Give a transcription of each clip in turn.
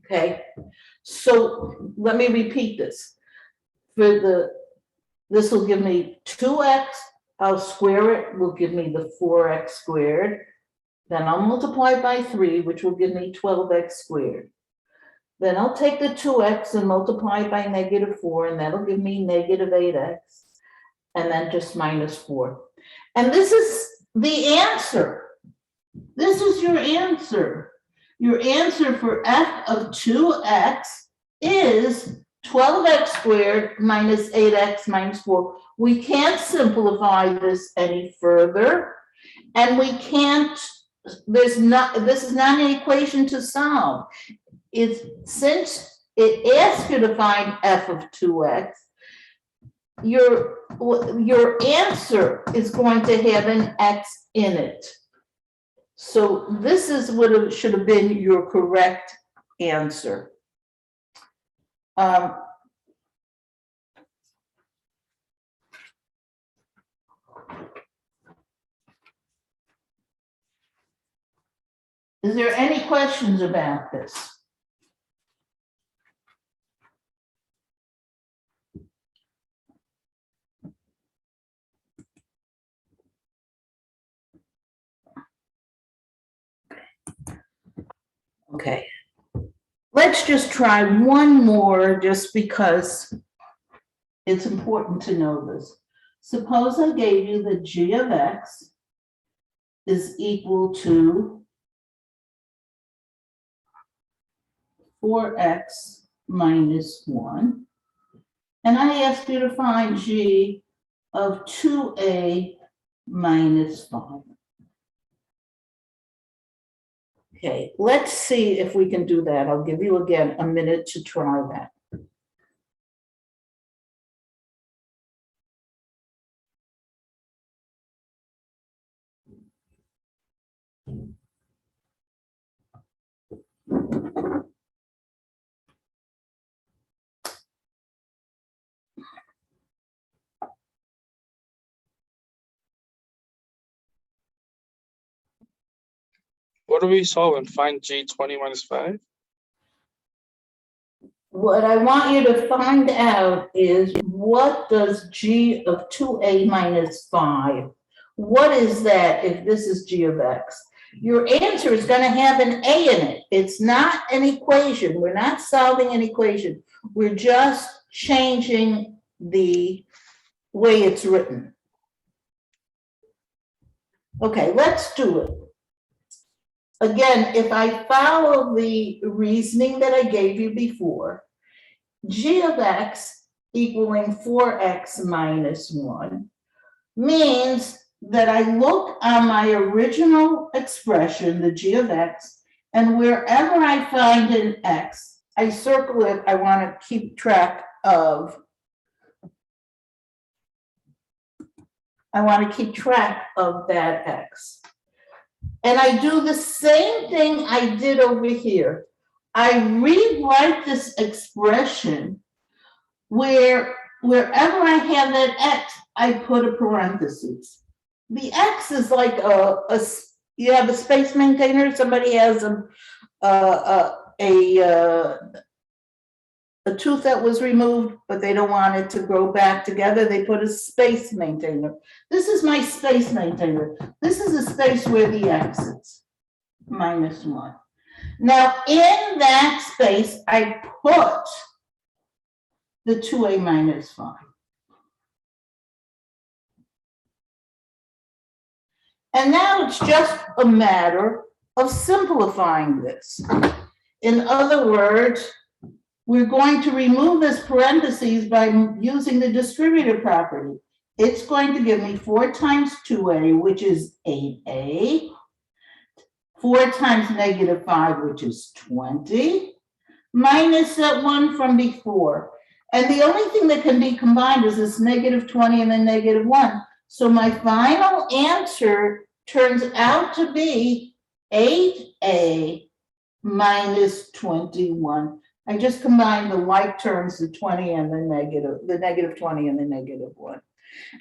okay? So let me repeat this. This will give me 2x, I'll square it, will give me the 4x squared. Then I'll multiply by 3, which will give me 12x squared. Then I'll take the 2x and multiply by -4, and that'll give me -8x, and then just -4. And this is the answer. This is your answer. Your answer for f of 2x is 12x squared minus 8x minus 4. We can't simplify this any further, and we can't, this is not an equation to solve. Since it asks you to find f of 2x, your answer is going to have an x in it. So this is what should have been your correct answer. Is there any questions about this? Okay, let's just try one more just because it's important to know this. Suppose I gave you that g of x is equal to 4x minus 1, and I asked you to find g of 2a minus 5. Okay, let's see if we can do that. I'll give you again a minute to try that. What do we solve and find g 20 minus 5? What I want you to find out is, what does g of 2a minus 5, what is that if this is g of x? Your answer is going to have an a in it. It's not an equation. We're not solving an equation. We're just changing the way it's written. Okay, let's do it. Again, if I follow the reasoning that I gave you before, g of x equaling 4x minus 1 means that I look on my original expression, the g of x, and wherever I find an x, I circle it. I want to keep track of that x. And I do the same thing I did over here. I rewrite this expression wherever I have that x, I put a parenthesis. The x is like you have a space maintainer. Somebody has a tooth that was removed, but they don't want it to grow back together. They put a space maintainer. This is my space maintainer. This is a space where the x is, minus 1. Now, in that space, I put the 2a minus 5. And now it's just a matter of simplifying this. In other words, we're going to remove this parentheses by using the distributive property. It's going to give me 4 times 2a, which is 8a, 4 times -5, which is 20, minus that 1 from before. And the only thing that can be combined is this -20 and then -1. So my final answer turns out to be 8a minus 21. I just combined the like terms, the 20 and the -20 and the -1.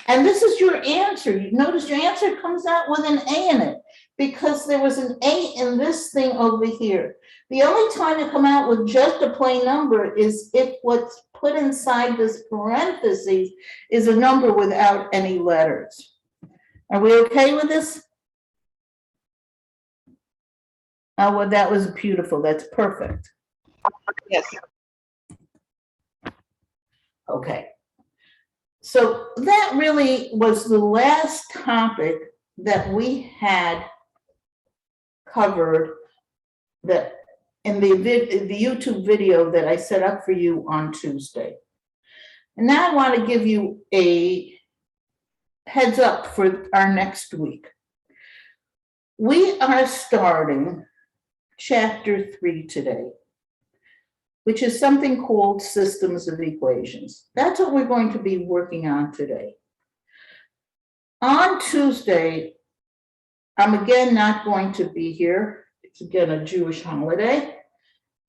And this is your answer. You notice your answer comes out with an A in it because there was an A in this thing over here. The only time you come out with just a plain number is if what's put inside this parentheses is a number without any letters. Are we okay with this? Oh, well, that was beautiful. That's perfect. Yes. Okay. So that really was the last topic that we had covered that in the YouTube video that I set up for you on Tuesday. And now I want to give you a heads up for our next week. We are starting chapter 3 today, which is something called systems of equations. That's what we're going to be working on today. On Tuesday, I'm again not going to be here. It's again a Jewish holiday.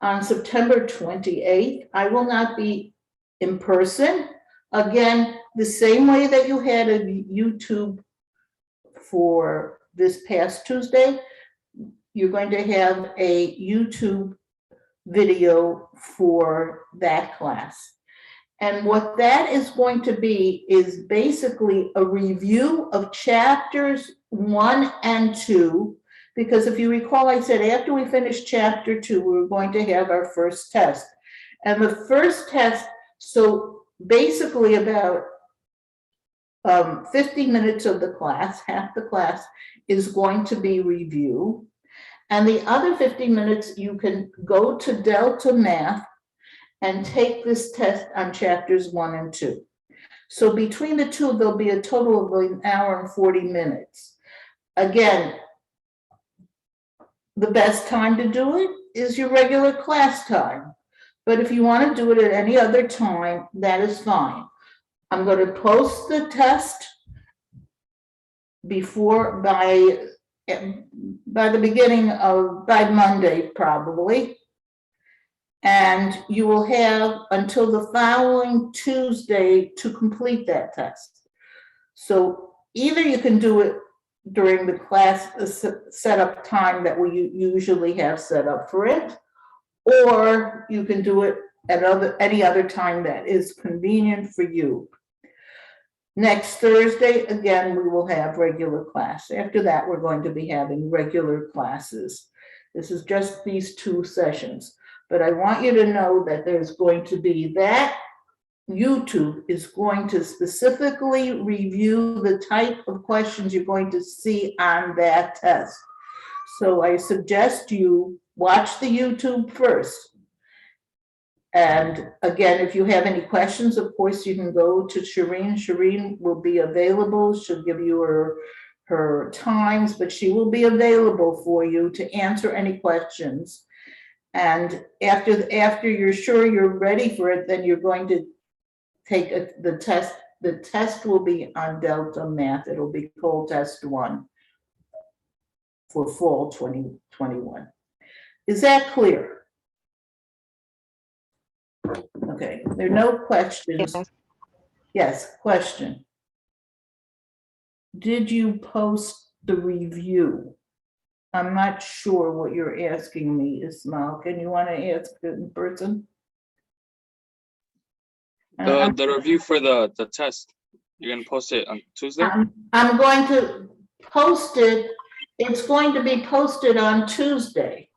On September 28th, I will not be in person. Again, the same way that you had a YouTube for this past Tuesday, you're going to have a YouTube video for that class. And what that is going to be is basically a review of chapters 1 and 2, because if you recall, I said after we finish chapter 2, we were going to have our first test. And the first test, so basically about 50 minutes of the class, half the class, is going to be review. And the other 50 minutes, you can go to Delta Math and take this test on chapters 1 and 2. So between the two, there'll be a total of an hour and 40 minutes. Again, the best time to do it is your regular class time. But if you want to do it at any other time, that is fine. I'm going to post the test by the beginning of, by Monday probably. And you will have until the following Tuesday to complete that test. So either you can do it during the class setup time that we usually have set up for it, or you can do it at any other time that is convenient for you. Next Thursday, again, we will have regular class. After that, we're going to be having regular classes. This is just these 2 sessions. But I want you to know that there's going to be that YouTube is going to specifically review the type of questions you're going to see on that test. So I suggest you watch the YouTube first. And again, if you have any questions, of course, you can go to Shireen. Shireen will be available. She'll give you her times, but she will be available for you to answer any questions. And after you're sure you're ready for it, then you're going to take the test. The test will be on Delta Math. It'll be called Test 1 for fall 2021. Is that clear? Okay, there are no questions. Yes. Yes, question. Did you post the review? I'm not sure what you're asking me, Ismail. Can you want to ask it in person? The review for the test, you're gonna post it on Tuesday? I'm going to post it. It's going to be posted on Tuesday.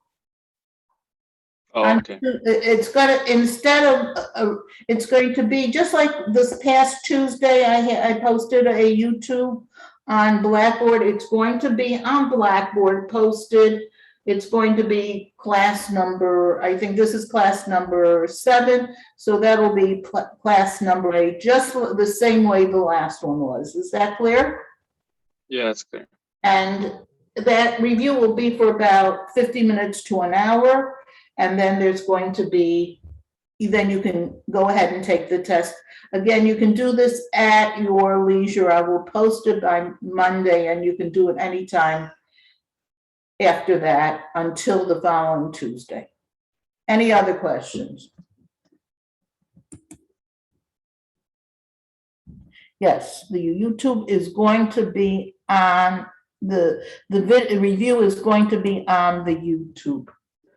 Oh, okay. It's gonna, instead of, it's going to be just like this past Tuesday, I posted a YouTube on Blackboard. It's going to be on Blackboard posted. It's going to be class number, I think this is class number 7. So that'll be class number 8, just the same way the last one was. Is that clear? Yeah, that's clear. And that review will be for about 50 minutes to an hour. And then there's going to be, then you can go ahead and take the test. Again, you can do this at your leisure. I will post it by Monday and you can do it anytime after that until the following Tuesday. Any other questions? Yes, the YouTube is going to be on the review is going to be on the YouTube.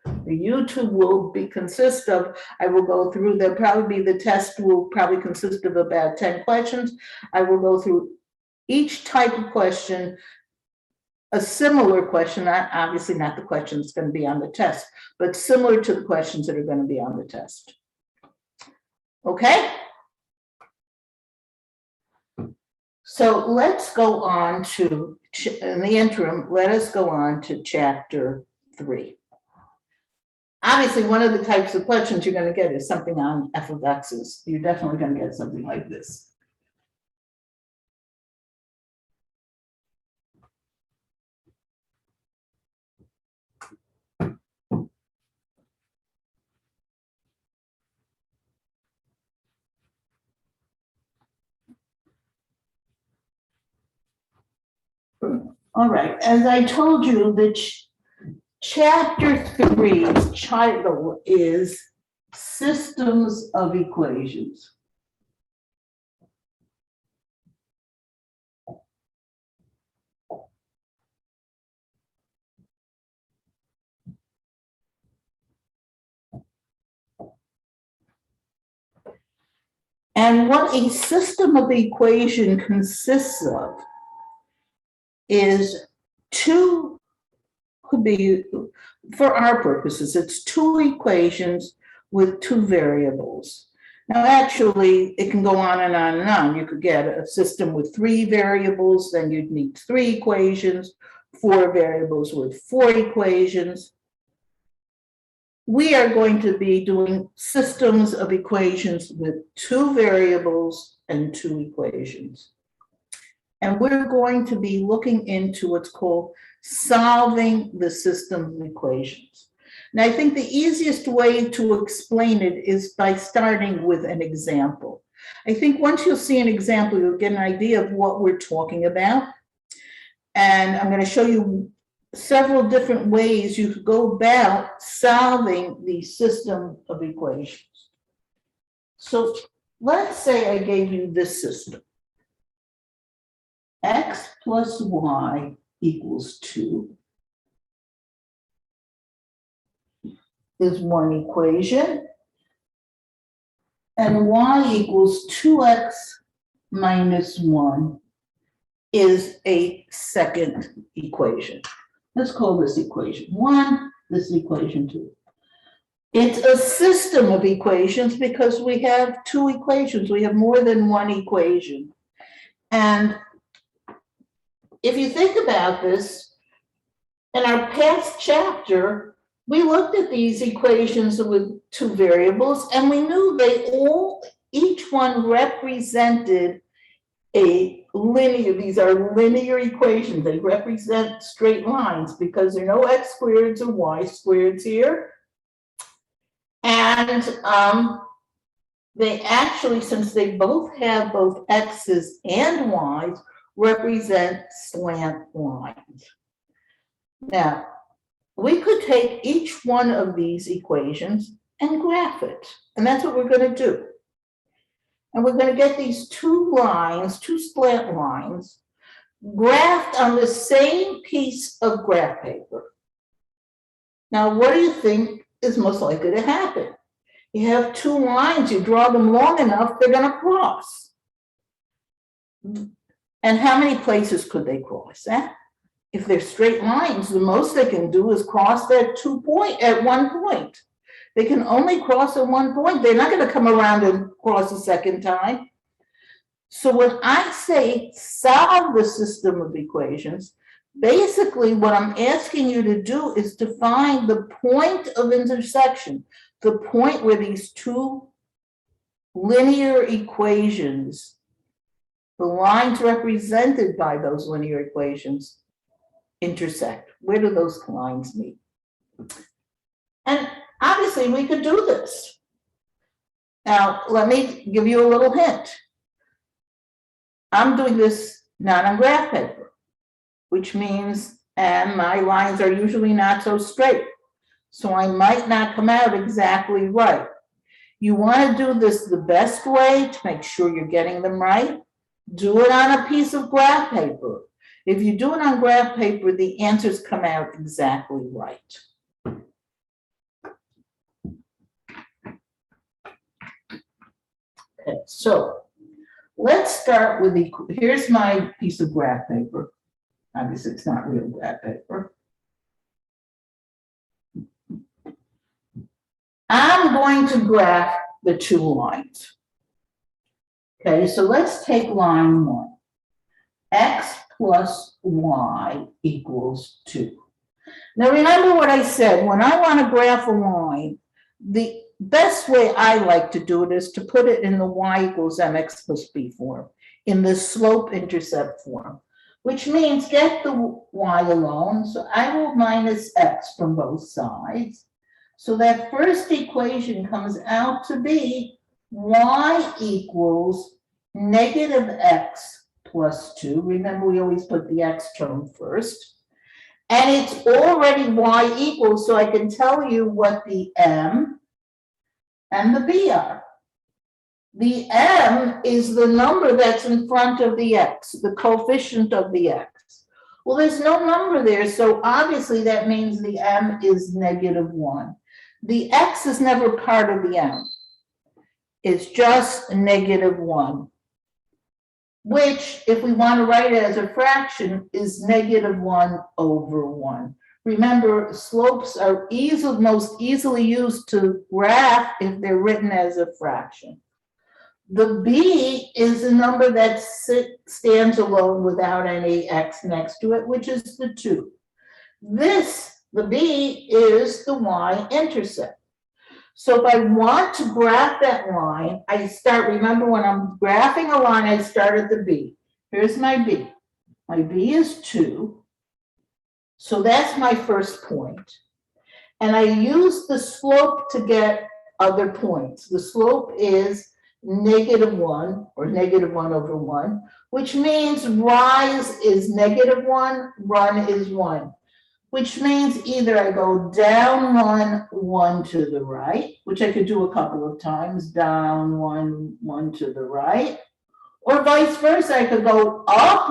The YouTube will consist of, I will go through, the test will probably consist of about 10 questions. I will go through each type of question, a similar question, obviously not the question that's going to be on the test, but similar to the questions that are going to be on the test. Okay? So let's go on to, in the interim, let us go on to chapter 3. Obviously, one of the types of questions you're going to get is something on f of x's. You're definitely going to get something like this. All right, as I told you, the chapter 3's title is Systems of Equations. And what a system of equation consists of is could be, for our purposes, it's 2 equations with 2 variables. Now, actually, it can go on and on and on. You could get a system with 3 variables, then you'd need 3 equations, 4 variables with 4 equations. We are going to be doing systems of equations with 2 variables and 2 equations. And we're going to be looking into what's called solving the system of equations. Now, I think the easiest way to explain it is by starting with an example. I think once you'll see an example, you'll get an idea of what we're talking about. And I'm going to show you several different ways you could go about solving the system of equations. So let's say I gave you this system. X plus y equals 2 is one equation, and y equals 2x minus 1 is a second equation. Let's call this equation 1, this equation 2. It's a system of equations because we have 2 equations. We have more than one equation. And if you think about this, in our past chapter, we looked at these equations with 2 variables, and we knew each one represented a linear, these are linear equations. They represent straight lines because there are no x squareds or y squareds here. And they actually, since they both have both x's and y's, represent slant lines. Now, we could take each one of these equations and graph it, and that's what we're going to do. And we're going to get these 2 lines, 2 slant lines, graphed on the same piece of graph paper. Now, what do you think is most likely to happen? You have 2 lines, you draw them long enough, they're going to cross. And how many places could they cross? If they're straight lines, the most they can do is cross at one point. They can only cross at one point. They're not going to come around and cross a second time. So when I say solve the system of equations, basically what I'm asking you to do is to find the point of intersection, the point where these 2 linear equations, the lines represented by those linear equations, intersect. Where do those lines meet? And obviously we could do this. Now, let me give you a little hint. I'm doing this not on graph paper, which means, and my lines are usually not so straight, so I might not come out exactly right. You want to do this the best way to make sure you're getting them right. Do it on a piece of graph paper. If you do it on graph paper, the answers come out exactly right. So let's start with here's my piece of graph paper. Obviously, it's not real graph paper. I'm going to graph the two lines. Okay, so let's take line 1. X plus y equals 2. Now remember what I said, when I want to graph a line, the best way I like to do it is to put it in the y equals mx plus b form, in the slope-intercept form, which means get the y alone, so I will minus x from both sides. So that first equation comes out to be y equals negative x plus 2. Remember, we always put the x term first. And it's already y equals, so I can tell you what the m and the b are. The m is the number that's in front of the x, the coefficient of the x. Well, there's no number there, so obviously that means the m is negative 1. The x is never part of the m. It's just negative 1, which, if we want to write it as a fraction, is negative 1 over 1. Remember, slopes are most easily used to graph if they're written as a fraction. The b is a number that stands alone without any x next to it, which is the 2. The b is the y-intercept. So if I want to graph that line, I start, remember when I'm graphing a line, I start at the b. Here's my b. My b is 2. So that's my first point. And I use the slope to get other points. The slope is negative 1, or negative 1 over 1, which means rise is negative 1, run is 1. Which means either I go down 1 to the right, which I could do a couple of times, down 1 to the right, or vice versa, I could go up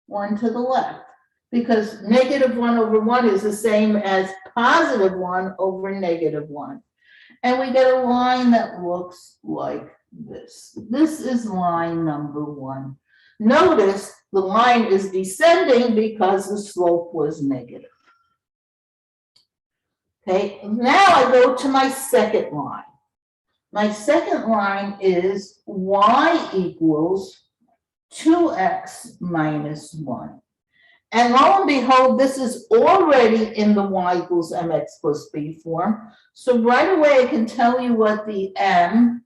1 to the left, because negative 1 over 1 is the same as positive 1 over negative 1. And we get a line that looks like this. This is line number 1. Notice the line is descending because the slope was negative. Okay, now I go to my second line. My second line is y equals 2x minus 1. And lo and behold, this is already in the y equals mx plus b form. So right away I can tell you what the m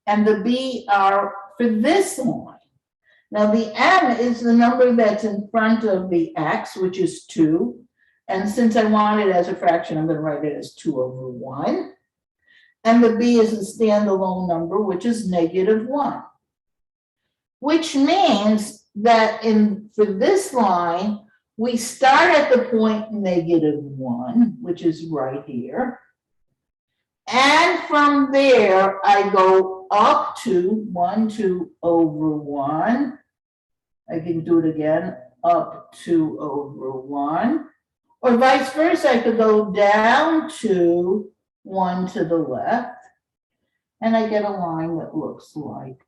and the b are for this line. Now the m is the number that's in front of the x, which is 2. And since I want it as a fraction, I'm going to write it as 2 over 1. And the b is a standalone number, which is negative 1. Which means that for this line, we start at the point negative 1, which is right here. And from there, I go up to 2 over 1. I can do it again, up 2 over 1. Or vice versa, I could go down 1 to the left. And I get a line that looks like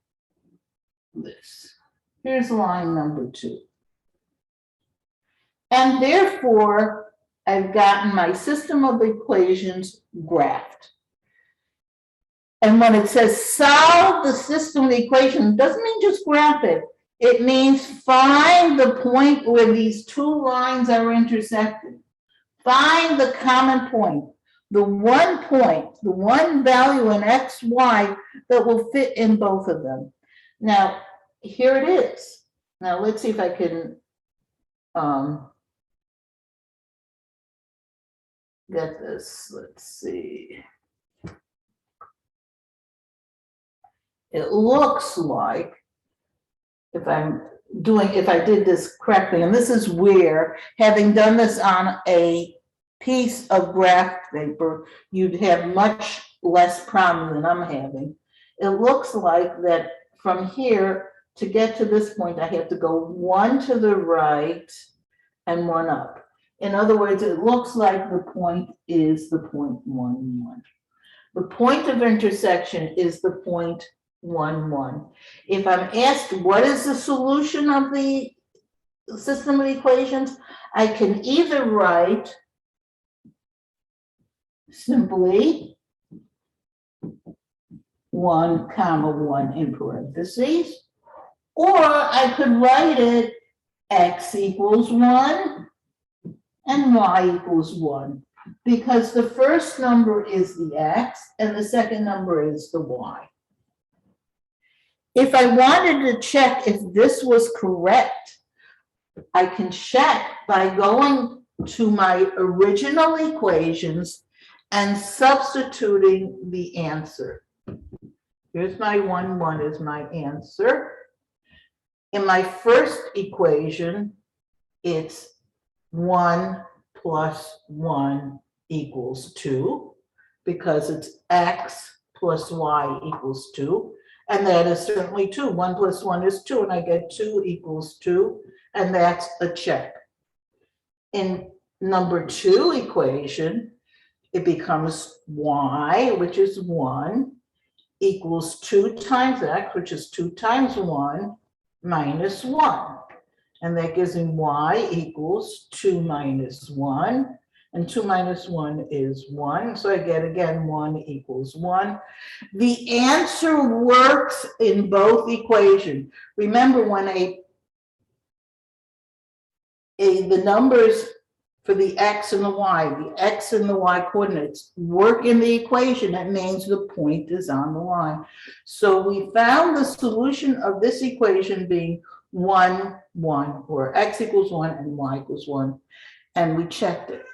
this. Here's line number 2. And therefore, I've gotten my system of equations graphed. And when it says solve the system of equations, it doesn't mean just graph it. It means find the point where these two lines are intersecting. Find the common point, the one value in x, y that will fit in both of them. Now, here it is. Now, let's see if I can get this. Let's see. It looks like, if I did this correctly, and this is where, having done this on a piece of graph paper, you'd have much less problem than I'm having. It looks like that from here to get to this point, I have to go 1 to the right and 1 up. In other words, it looks like the point is the point 1, 1. The point of intersection is the point 1, 1. If I'm asked what is the solution of the system of equations, I can either write simply 1, comma 1 in parentheses, or I could write it x equals 1 and y equals 1, because the first number is the x and the second number is the y. If I wanted to check if this was correct, I can check by going to my original equations and substituting the answer. Here's my 1, 1 is my answer. In my first equation, it's 1 plus 1 equals 2, because it's x plus y equals 2. And that is certainly 2. 1 plus 1 is 2, and I get 2 equals 2, and that's a check. In number 2 equation, it becomes y, which is 1, equals 2 times x, which is 2 times 1, minus 1. And that gives me y equals 2 minus 1. And 2 minus 1 is 1. So I get, again, 1 equals 1. The answer works in both equations. Remember, when the numbers for the x and the y coordinates work in the equation, that means the point is on the line. So we found the solution of this equation being 1, 1, where x equals 1 and y equals 1, and we checked it.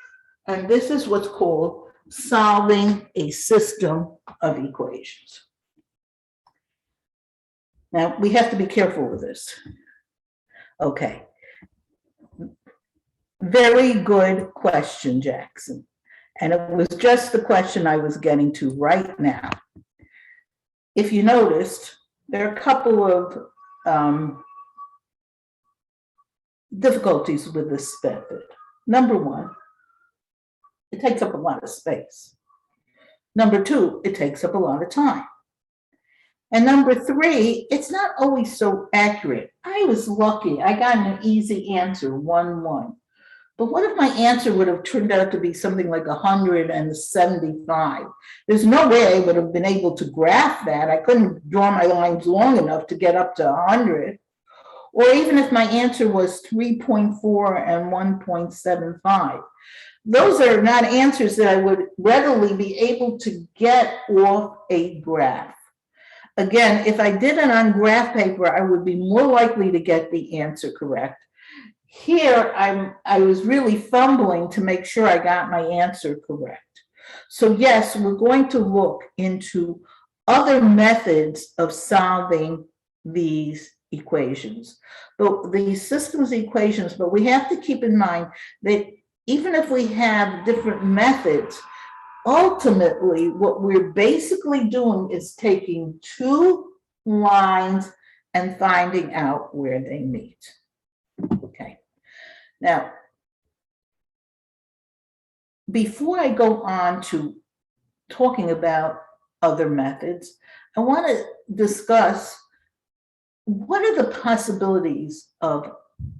And this is what's called solving a system of equations. Now, we have to be careful with this. Okay. Very good question, Jackson. And it was just the question I was getting to right now. If you noticed, there are a couple of difficulties with this method. Number 1, it takes up a lot of space. Number 2, it takes up a lot of time. And number 3, it's not always so accurate. I was lucky. I got an easy answer, 1, 1. But what if my answer would have turned out to be something like 175? There's no way I would have been able to graph that. I couldn't draw my lines long enough to get up to 100. Or even if my answer was 3.4 and 1.75. Those are not answers that I would readily be able to get off a graph. Again, if I did it on graph paper, I would be more likely to get the answer correct. Here, I was really fumbling to make sure I got my answer correct. So yes, we're going to look into other methods of solving these equations, but these systems equations, but we have to keep in mind that even if we have different methods, ultimately what we're basically doing is taking 2 lines and finding out where they meet. Okay. Now, before I go on to talking about other methods, I want to discuss what are the possibilities of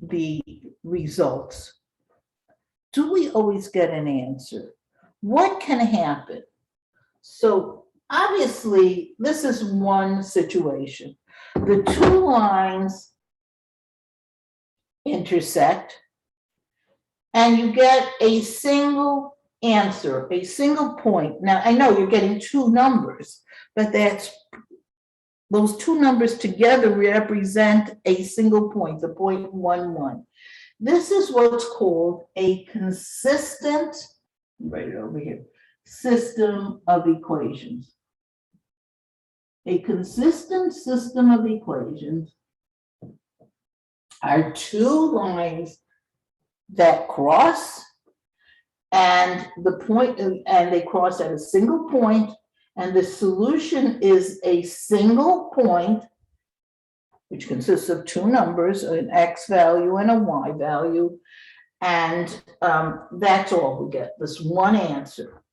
the results. Do we always get an answer? What can happen? So obviously, this is one situation. The 2 lines intersect, and you get a single answer, a single point. Now, I know you're getting 2 numbers, but those 2 numbers together represent a single point, the point 1, 1. This is what's called a consistent, right over here, system of equations. A consistent system of equations are 2 lines that cross, and they cross at a single point, and the solution is a single point, which consists of 2 numbers, an x value and a y value, and that's all we get, this one answer.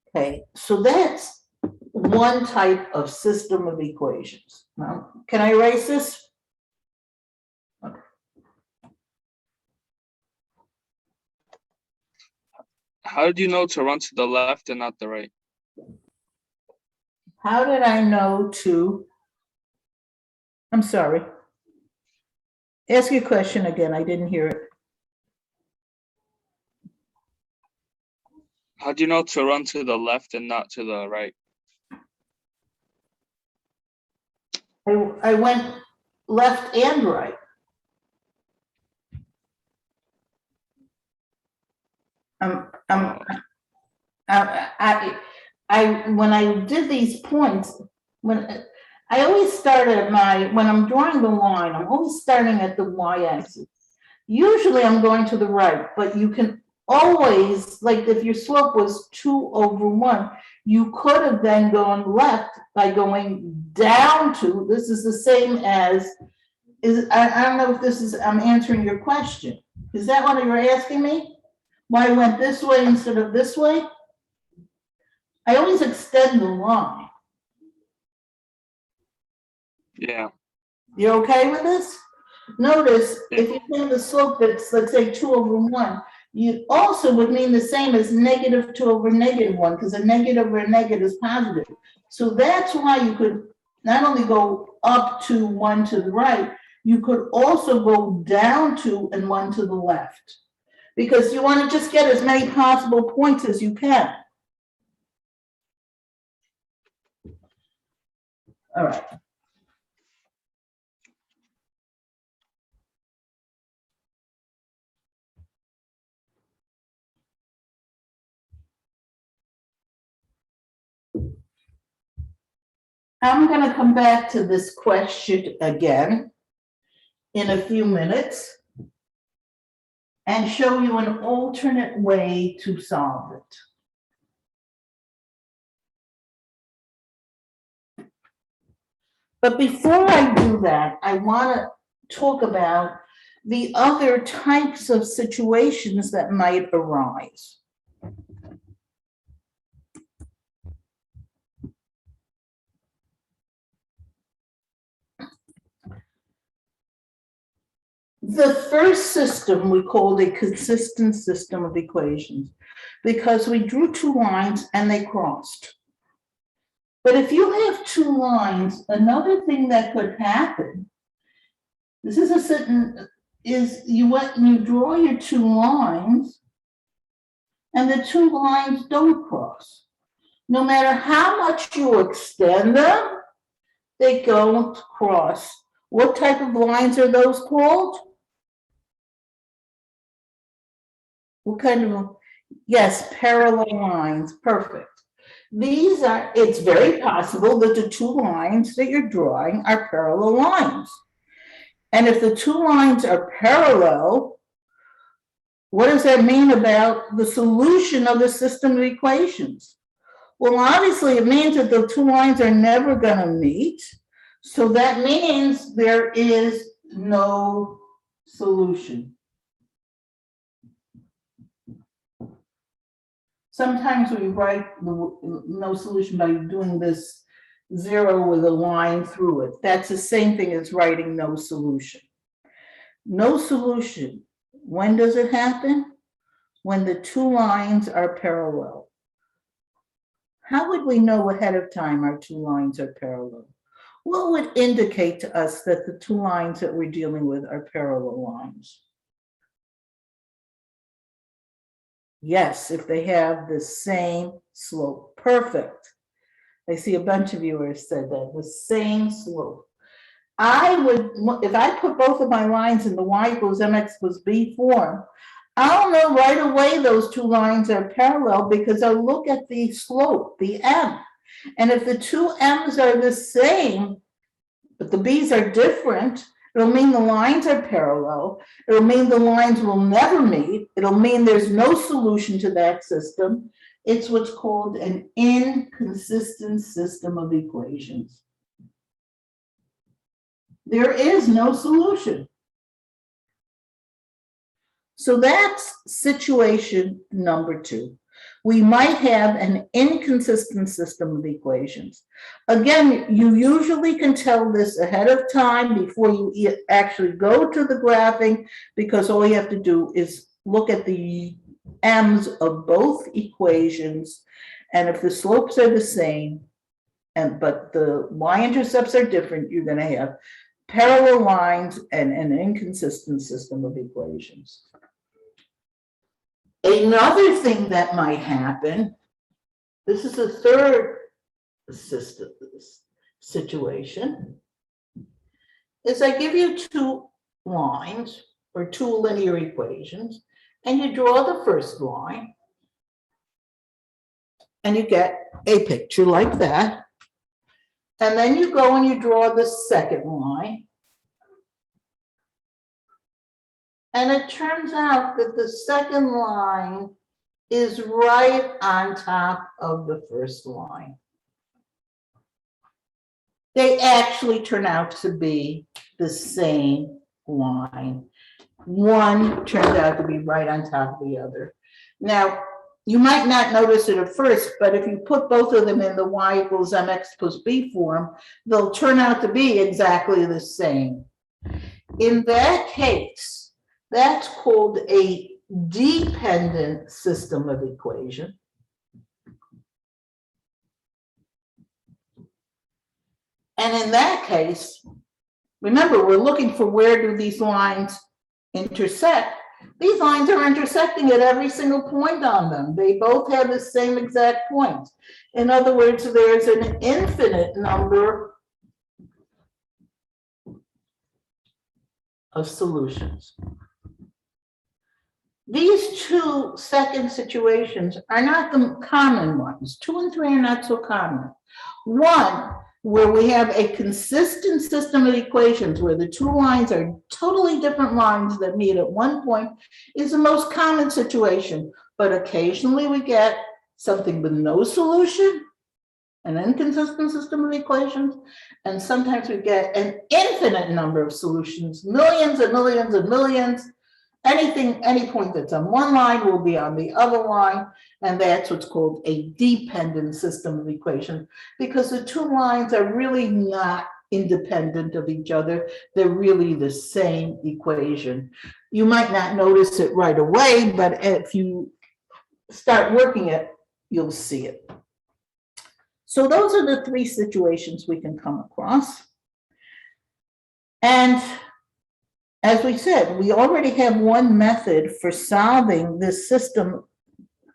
Okay, so that's one type of system of equations. Now, can I erase this? Okay. How did you know to run to the left and not the right? How did I know to? I'm sorry. Ask your question again. I didn't hear it. How do you know to run to the left and not to the right? I went left and right. When I did these points, when I always start at when I'm drawing the line, I'm always starting at the y-axis. Usually I'm going to the right, but you can always, like if your slope was 2/1, you could have then gone left by going down to, this is the same as, I don't know if this is, I'm answering your question. Is that what you're asking me? Why I went this way instead of this way? I always extend the line. Yeah. You're okay with this? Notice if you have the slope that's, let's say, 2/1, you also would mean the same as -2/-1, because a negative or a negative is positive. So that's why you could not only go up to 1 to the right, you could also go down 2 and 1 to the left, because you want to just get as many possible points as you can. All right. I'm going to come back to this question again in a few minutes and show you an alternate way to solve it. But before I do that, I want to talk about the other types of situations that might arise. The first system we called a consistent system of equations because we drew two lines and they crossed. But if you have two lines, another thing that could happen, this is a sentence, is you draw your two lines and the two lines don't cross. No matter how much you extend them, they don't cross. What type of lines are those called? What kind of, yes, parallel lines, perfect. These are, it's very possible that the two lines that you're drawing are parallel lines. And if the two lines are parallel, what does that mean about the solution of the system of equations? Well, obviously it means that the two lines are never going to meet. So that means there is no solution. Sometimes we write no solution by doing this 0 with a line through it. That's the same thing as writing no solution. No solution. When does it happen? When the two lines are parallel. How would we know ahead of time our two lines are parallel? What would indicate to us that the two lines that we're dealing with are parallel lines? Yes, if they have the same slope. Perfect. I see a bunch of viewers said that, the same slope. I would, if I put both of my lines in the y equals mx plus b form, I'll know right away those two lines are parallel because I'll look at the slope, the m. And if the two m's are the same, but the b's are different, it'll mean the lines are parallel. It'll mean the lines will never meet. It'll mean there's no solution to that system. It's what's called an inconsistent system of equations. There is no solution. So that's situation number 2. We might have an inconsistent system of equations. Again, you usually can tell this ahead of time before you actually go to the graphing, because all you have to do is look at the m's of both equations, and if the slopes are the same, but the y-intercepts are different, you're going to have parallel lines and an inconsistent system of equations. Another thing that might happen, this is the third situation, is I give you two lines or two linear equations, and you draw the first line, and you get a picture like that. And then you go and you draw the second line. And it turns out that the second line is right on top of the first line. They actually turn out to be the same line. One turned out to be right on top of the other. Now, you might not notice it at first, but if you put both of them in the y equals mx plus b form, they'll turn out to be exactly the same. In that case, that's called a dependent system of equation. And in that case, remember, we're looking for where do these lines intersect. These lines are intersecting at every single point on them. They both have the same exact point. In other words, there's an infinite number of solutions. These two second situations are not the common ones. 2 and 3 are not so common. One, where we have a consistent system of equations where the two lines are totally different lines that meet at one point, is the most common situation. But occasionally we get something with no solution, an inconsistent system of equations, and sometimes we get an infinite number of solutions, millions and millions and millions. Anything, any point that's on one line will be on the other line, and that's what's called a dependent system of equations, because the two lines are really not independent of each other. They're really the same equation. You might not notice it right away, but if you start working it, you'll see it. So those are the three situations we can come across. And as we said, we already have one method for solving this system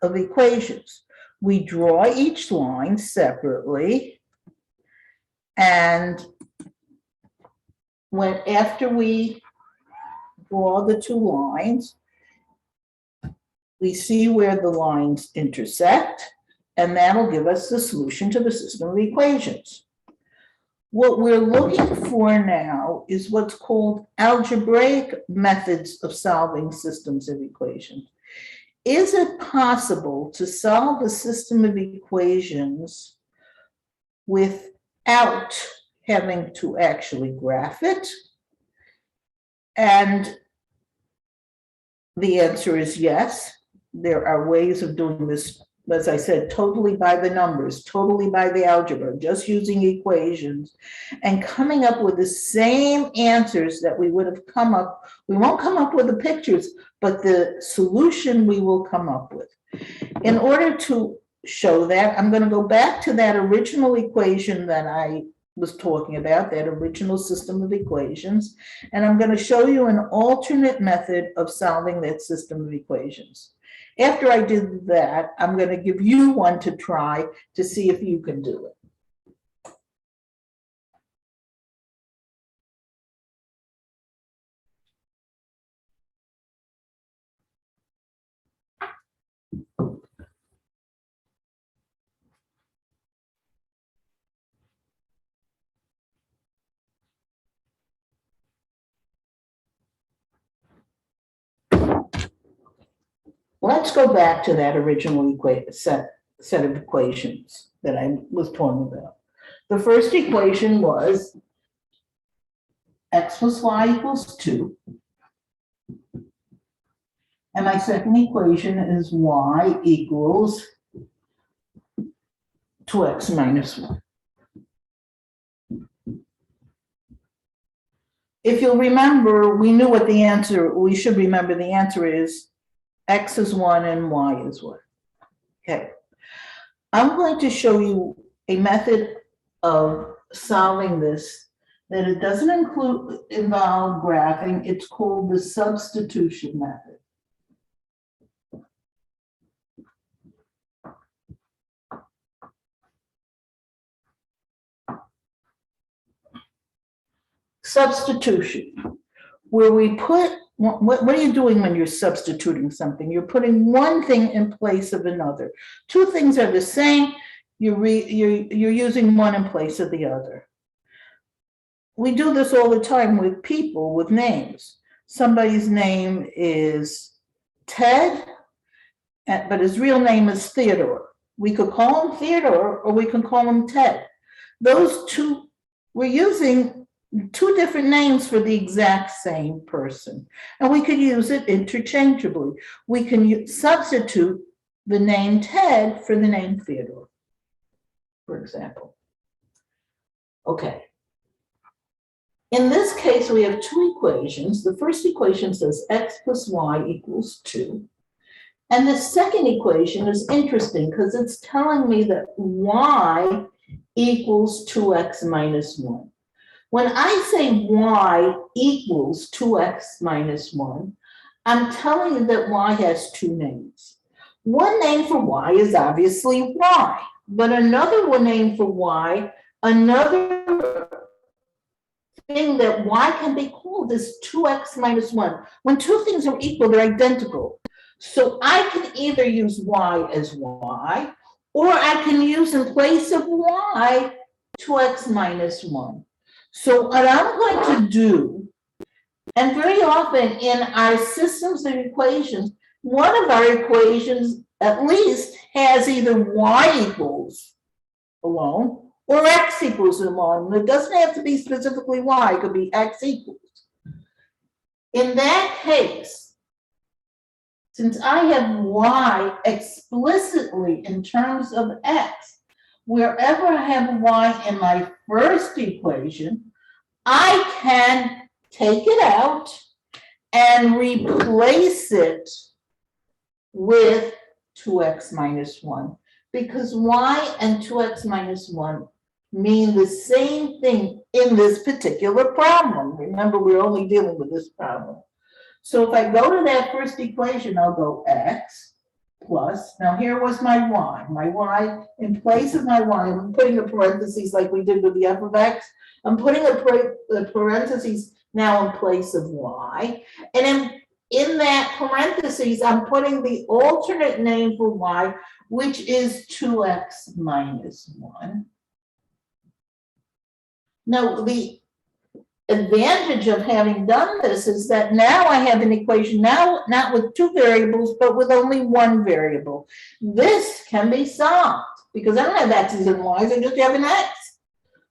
of equations. We draw each line separately, and after we draw the two lines, we see where the lines intersect, and that'll give us the solution to the system of equations. What we're looking for now is what's called algebraic methods of solving systems of equations. Is it possible to solve a system of equations without having to actually graph it? And the answer is yes. There are ways of doing this, as I said, totally by the numbers, totally by the algebra, just using equations and coming up with the same answers that we would have come up. We won't come up with the pictures, but the solution we will come up with. In order to show that, I'm going to go back to that original equation that I was talking about, that original system of equations, and I'm going to show you an alternate method of solving that system of equations. After I did that, I'm going to give you one to try to see if you can do it. Let's go back to that original set of equations that I was talking about. The first equation was x plus y equals 2. And my second equation is y equals 2x minus 1. If you'll remember, we knew what the answer, we should remember the answer is x is 1 and y is 1. Okay. I'm going to show you a method of solving this that it doesn't involve graphing. It's called the substitution method. Substitution, where we put, what are you doing when you're substituting something? You're putting one thing in place of another. Two things are the same, you're using one in place of the other. We do this all the time with people, with names. Somebody's name is Ted, but his real name is Theodore. We could call him Theodore or we can call him Ted. Those two, we're using two different names for the exact same person. And we could use it interchangeably. We can substitute the name Ted for the name Theodore, for example. Okay. In this case, we have two equations. The first equation says x plus y equals 2. And the second equation is interesting because it's telling me that y equals 2x minus 1. When I say y equals 2x minus 1, I'm telling you that y has two names. One name for y is obviously y, but another one name for y, another thing that y can be called is 2x minus 1. When two things are equal, they're identical. So I can either use y as y, or I can use in place of y 2x minus 1. So what I'm going to do, and very often in our systems of equations, one of our equations at least has either y equals alone or x equals alone. It doesn't have to be specifically y, it could be x equals. In that case, since I have y explicitly in terms of x, wherever I have y in my first equation, I can take it out and replace it with 2x minus 1, because y and 2x minus 1 mean the same thing in this particular problem. Remember, we're only dealing with this problem. So if I go to that first equation, I'll go x plus, now here was my y. My y, in place of my y, I'm putting a parentheses like we did with the f of x. I'm putting a parentheses now in place of y. And in that parentheses, I'm putting the alternate name for y, which is 2x minus 1. Now, the advantage of having done this is that now I have an equation, now not with two variables, but with only one variable. This can be solved because I don't have x's and y's, I just have an x.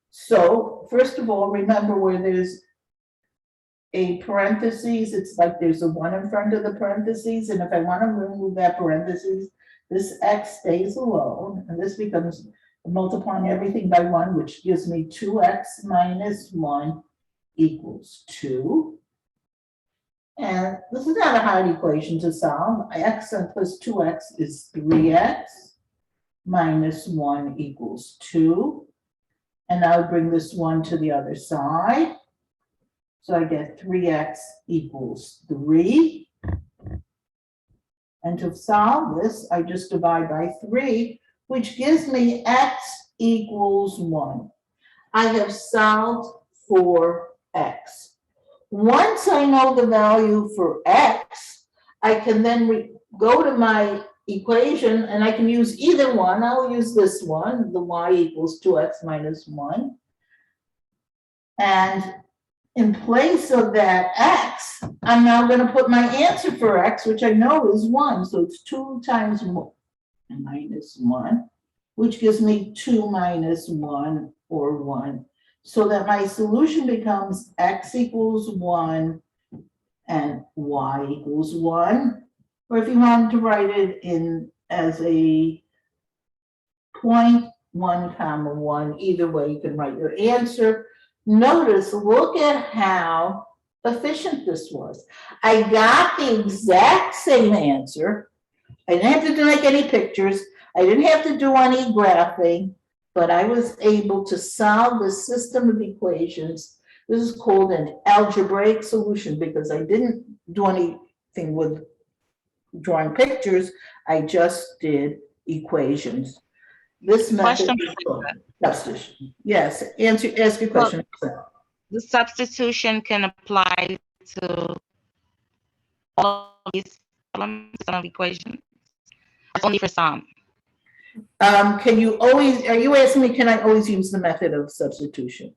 So first of all, remember where there's a parentheses, it's like there's a 1 in front of the parentheses, and if I want to remove that parentheses, this x stays alone, and this becomes multiplying everything by 1, which gives me 2x minus 1 equals 2. And this is not a hard equation to solve. X plus 2x is 3x minus 1 equals 2. And I'll bring this 1 to the other side. So I get 3x equals 3. And to solve this, I just divide by 3, which gives me x equals 1. I have solved for x. Once I know the value for x, I can then go to my equation and I can use either one. I'll use this one, the y equals 2x minus 1. And in place of that x, I'm now going to put my answer for x, which I know is 1. So it's 2 times minus 1, which gives me 2 minus 1 or 1. So that my solution becomes x equals 1 and y equals 1. or if you wanted to write it in as a 0.1 comma 1, either way you can write your answer. Notice, look at how efficient this was. I got the exact same answer. I didn't have to make any pictures. I didn't have to do any graphing, but I was able to solve the system of equations. This is called an algebraic solution because I didn't do anything with drawing pictures. I just did equations. This method Question, is called substitution. Yes, ask your question. the substitution can apply to all of these problems of equations. It's only for some. Can you always, are you asking me, can I always use the method of substitution?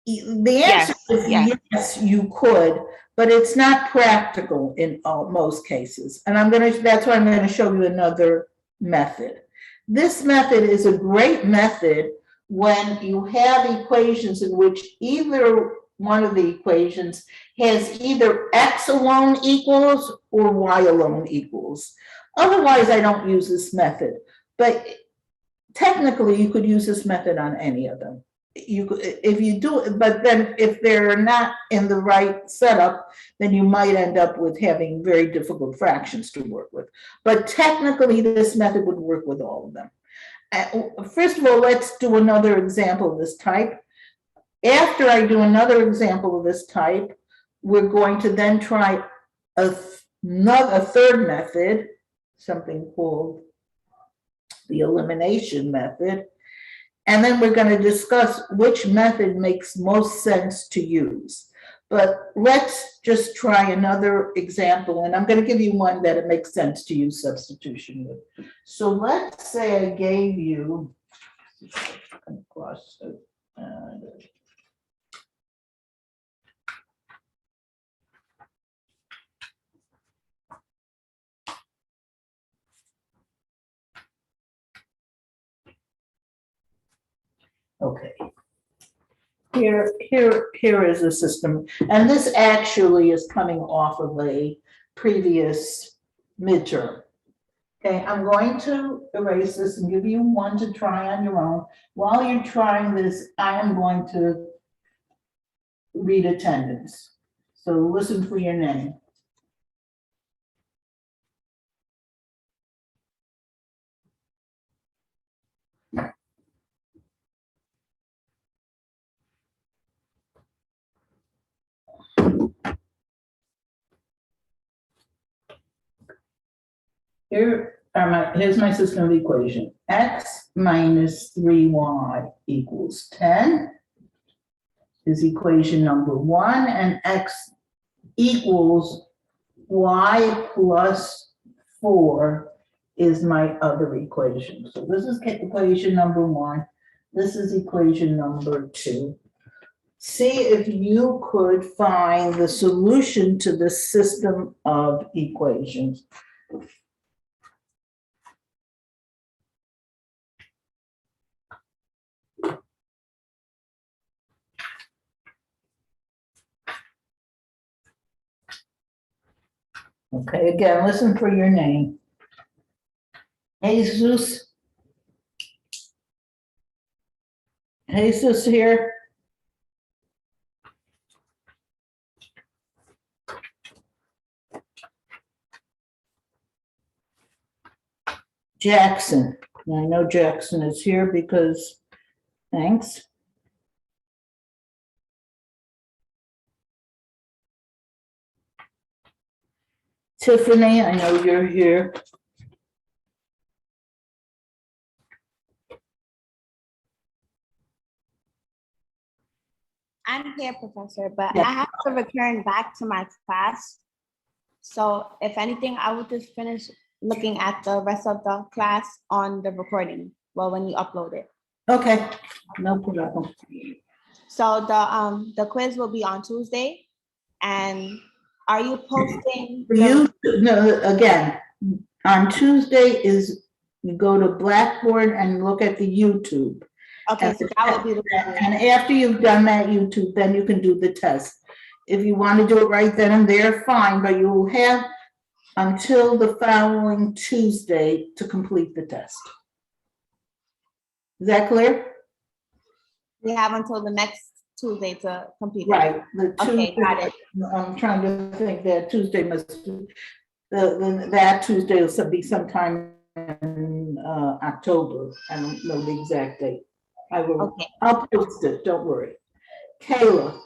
The answer is yes, you could, but it's not practical in most cases. And that's why I'm gonna show you another method. This method is a great method when you have equations in which either one of the equations has either x alone equals or y alone equals. Otherwise, I don't use this method, but technically you could use this method on any of them. If you do, but then if they're not in the right setup, then you might end up with having very difficult fractions to work with. But technically, this method would work with all of them. First of all, let's do another example of this type. After I do another example of this type, we're going to then try a third method, something called the elimination method. And then we're going to discuss which method makes most sense to use. But let's just try another example, and I'm going to give you one that it makes sense to use substitution with. So let's say I gave you, okay. Here is the system, and this actually is coming off of a previous midterm. Okay, I'm going to erase this and give you one to try on your own. While you're trying this, I am going to read attendance. So listen for your name. Here's my system of equation. X minus 3y equals 10 is equation number 1, and x equals y plus 4 is my other equation. So this is equation number 1. This is equation number 2. See if you could find the solution to this system of equations. Okay, again, listen for your name. Jesus. Jesus here. Jackson. I know Jackson is here because, thanks. Tiffany, I know you're here. I'm here, Professor, but Yeah. I have to return back to my class. So if anything, I will just finish looking at the rest of the class on the recording, well, when you upload it. Okay, no problem. So the quiz will be on Tuesday. And are you posting? Again, on Tuesday you go to Blackboard and look at the YouTube. Okay, so that would be the. And after you've done that YouTube, then you can do the test. If you want to do it right then and there, fine, but you will have until the following Tuesday to complete the test. Is that clear? We have until the next Tuesday to complete. it. Right. The Okay, got Tuesday, it. I'm trying to think that Tuesday must, that Tuesday will be sometime in October. I don't know the exact date. Okay. I'll post it, don't worry. Kayla.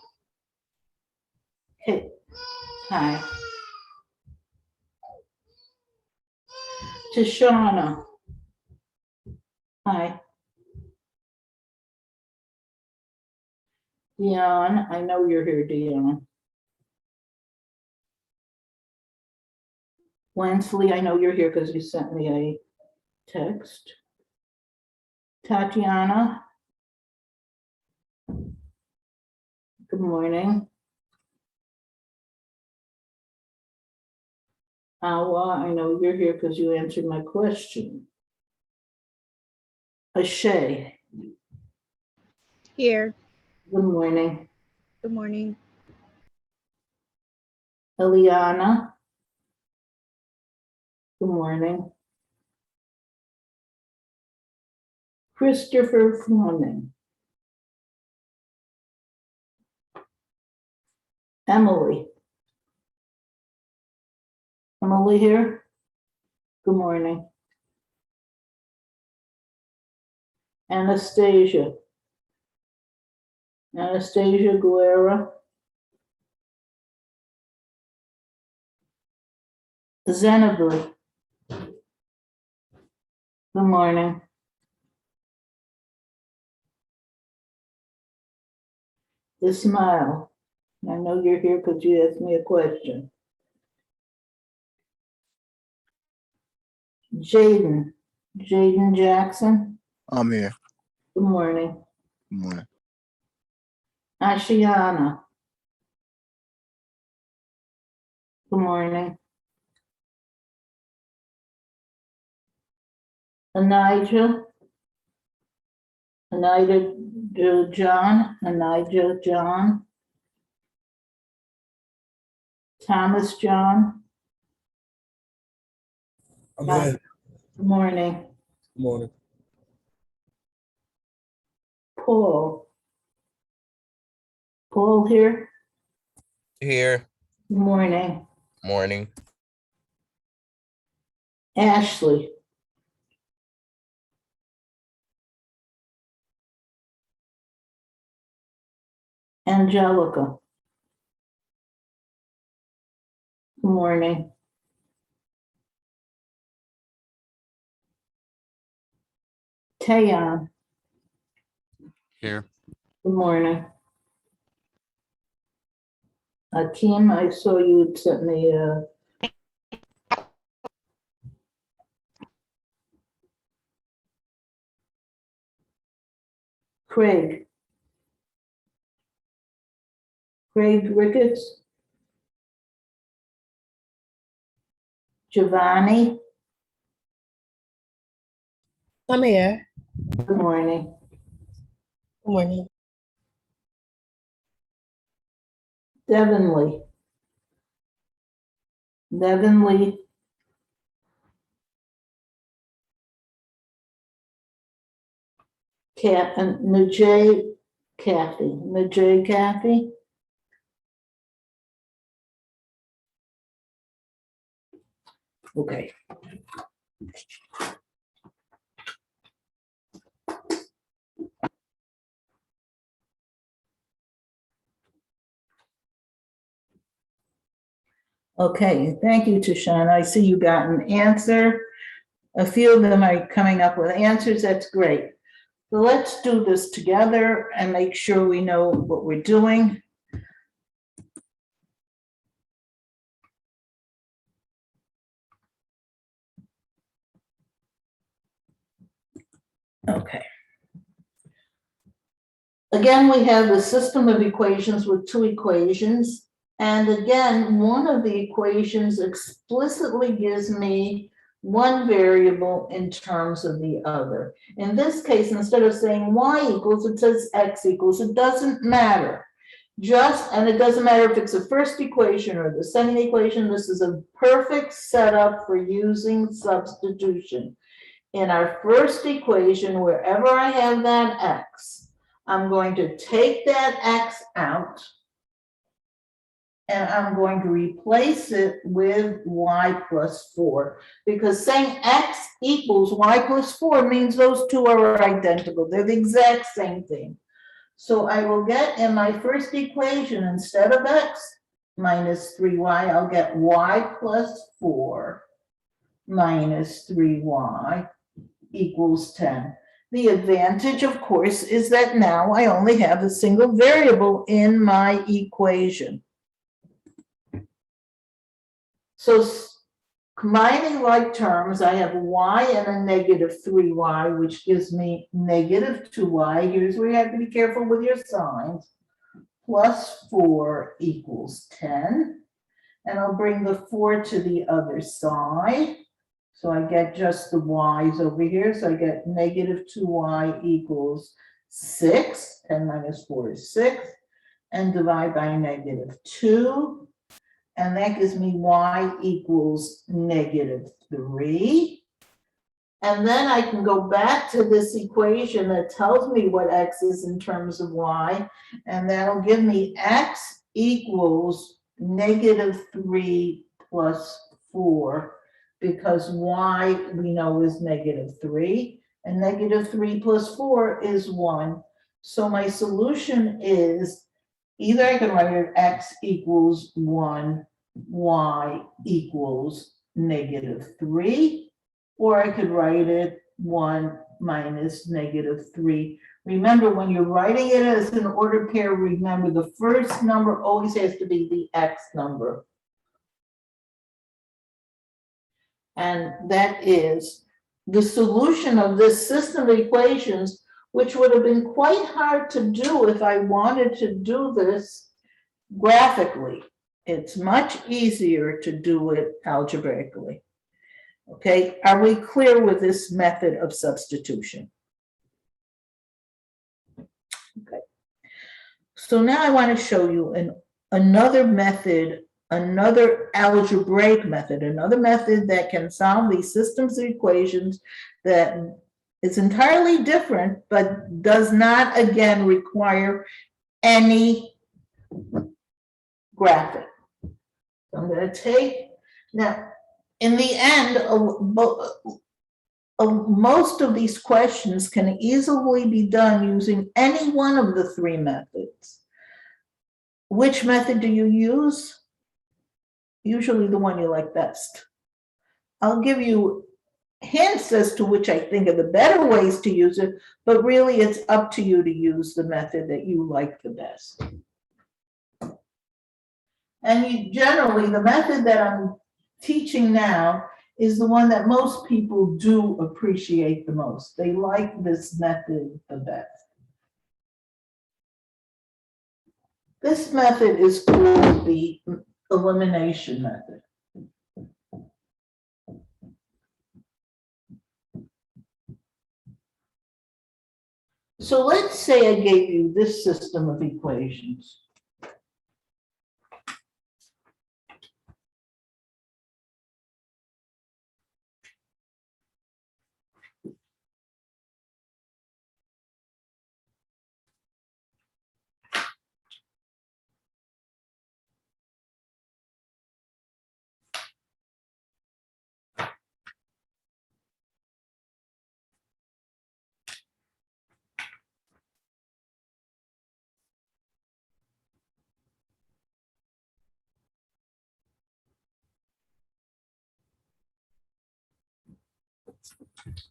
Hey, hi. Tashana. Hi. Dion, I know you're here, Dion. Wensley, I know you're here because you sent me a text. Tatiana. Good morning. Awa, I know you're here because you answered my question. Ashay, Here. good morning. Good morning. Eliana. Good morning. Christopher Fleming. Emily. Emily here? Good morning. Anastasia. Anastasia Guerra. Zenobia. Good morning. Ismail. I know you're here because you asked me a question. Jaden. Jaden Jackson. I'm here. Good morning. Good morning. Ashiana. Good morning. Anijah. Anijah John. Anijah John. Thomas John. I'm Hi. here. Good morning. Good morning. Paul. Paul here. Here, Good morning. morning. Ashley. Angelica. Good morning. Tayon. Here. Good morning. Akeem, I saw you had sent me Craig. Craig Ricketts. Giovanni. I'm here. Good morning. Good morning. Devonly. Devonly. And Najay Kathy. Najay Kathy. Okay. Okay, thank you, Tashana. I see you got an answer. A few of them are coming up with answers. That's great. So let's do this together and make sure we know what we're doing. Okay. Again, we have the system of equations with two equations. And again, one of the equations explicitly gives me one variable in terms of the other. In this case, instead of saying y equals, it says x equals. It doesn't matter. and it doesn't matter if it's the first equation or the second equation, this is a perfect setup for using substitution. In our first equation, wherever I have that x, I'm going to take that x out, and I'm going to replace it with y plus 4, because saying x equals y plus 4 means those two are identical. They're the exact same thing. So I will get in my first equation, instead of x minus 3y, I'll get y plus 4 minus 3y equals 10. The advantage, of course, is that now I only have a single variable in my equation. So combining like terms, I have y and a negative 3y, which gives me negative 2y. Here's where you have to be careful with your signs. Plus 4 equals 10. And I'll bring the 4 to the other side. So I get just the y's over here. So I get negative 2y equals 6. 10 minus 4 is 6. And divide by negative 2. And that gives me y equals negative 3. And then I can go back to this equation that tells me what x is in terms of y. And that'll give me x equals negative 3 plus 4, because y we know is negative 3. And negative 3 plus 4 is 1. So my solution is, either I can write it x equals 1, y equals negative 3, or I could write it 1 minus negative 3. Remember, when you're writing it as an ordered pair, remember the first number always has to be the x number. And that is the solution of this system of equations, which would have been quite hard to do if I wanted to do this graphically. It's much easier to do it algebraically. Okay, are we clear with this method of substitution? Okay, so now I want to show you another method, another algebraic method, another method that can solve these systems of equations that is entirely different, but does not, again, require any graphic. So I'm going to take, now, in the end, most of these questions can easily be done using any one of the three methods. Which method do you use? Usually the one you like best. I'll give you hints as to which I think are the better ways to use it, but really it's up to you to use the method that you like the best. And generally, the method that I'm teaching now is the one that most people do appreciate the most. They like this method the best. This method is called the elimination method. So let's say I gave you this system of equations.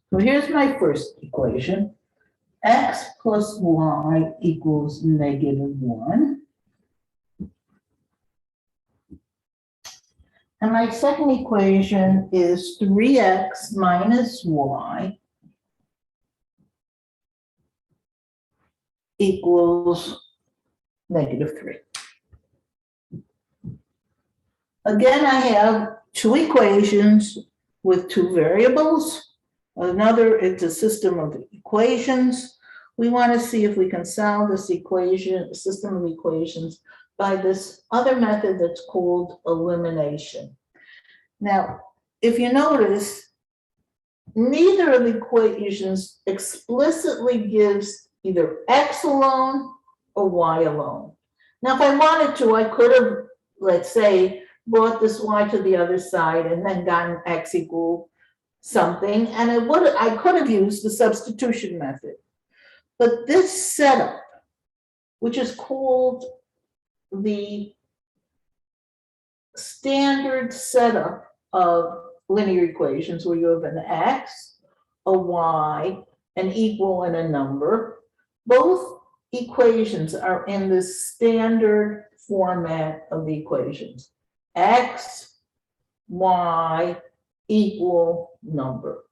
So here's my first equation. X plus y equals -1. And my second equation is 3x minus y equals -3. Again, I have two equations with two variables. Another, it's a system of equations We want to see if we can solve this equation, system of equations, by this other method that's called elimination. Now, if you notice, neither of the equations explicitly gives either x alone or y alone. Now, if I wanted to, I could have, let's say, brought this y to the other side and then gotten x equal something, and I could have used the substitution method. But this setup, which is called the standard setup of linear equations, where you have an x, a y, an equal, and a number, both equations are in the standard format of the equations. X, y, equal, number.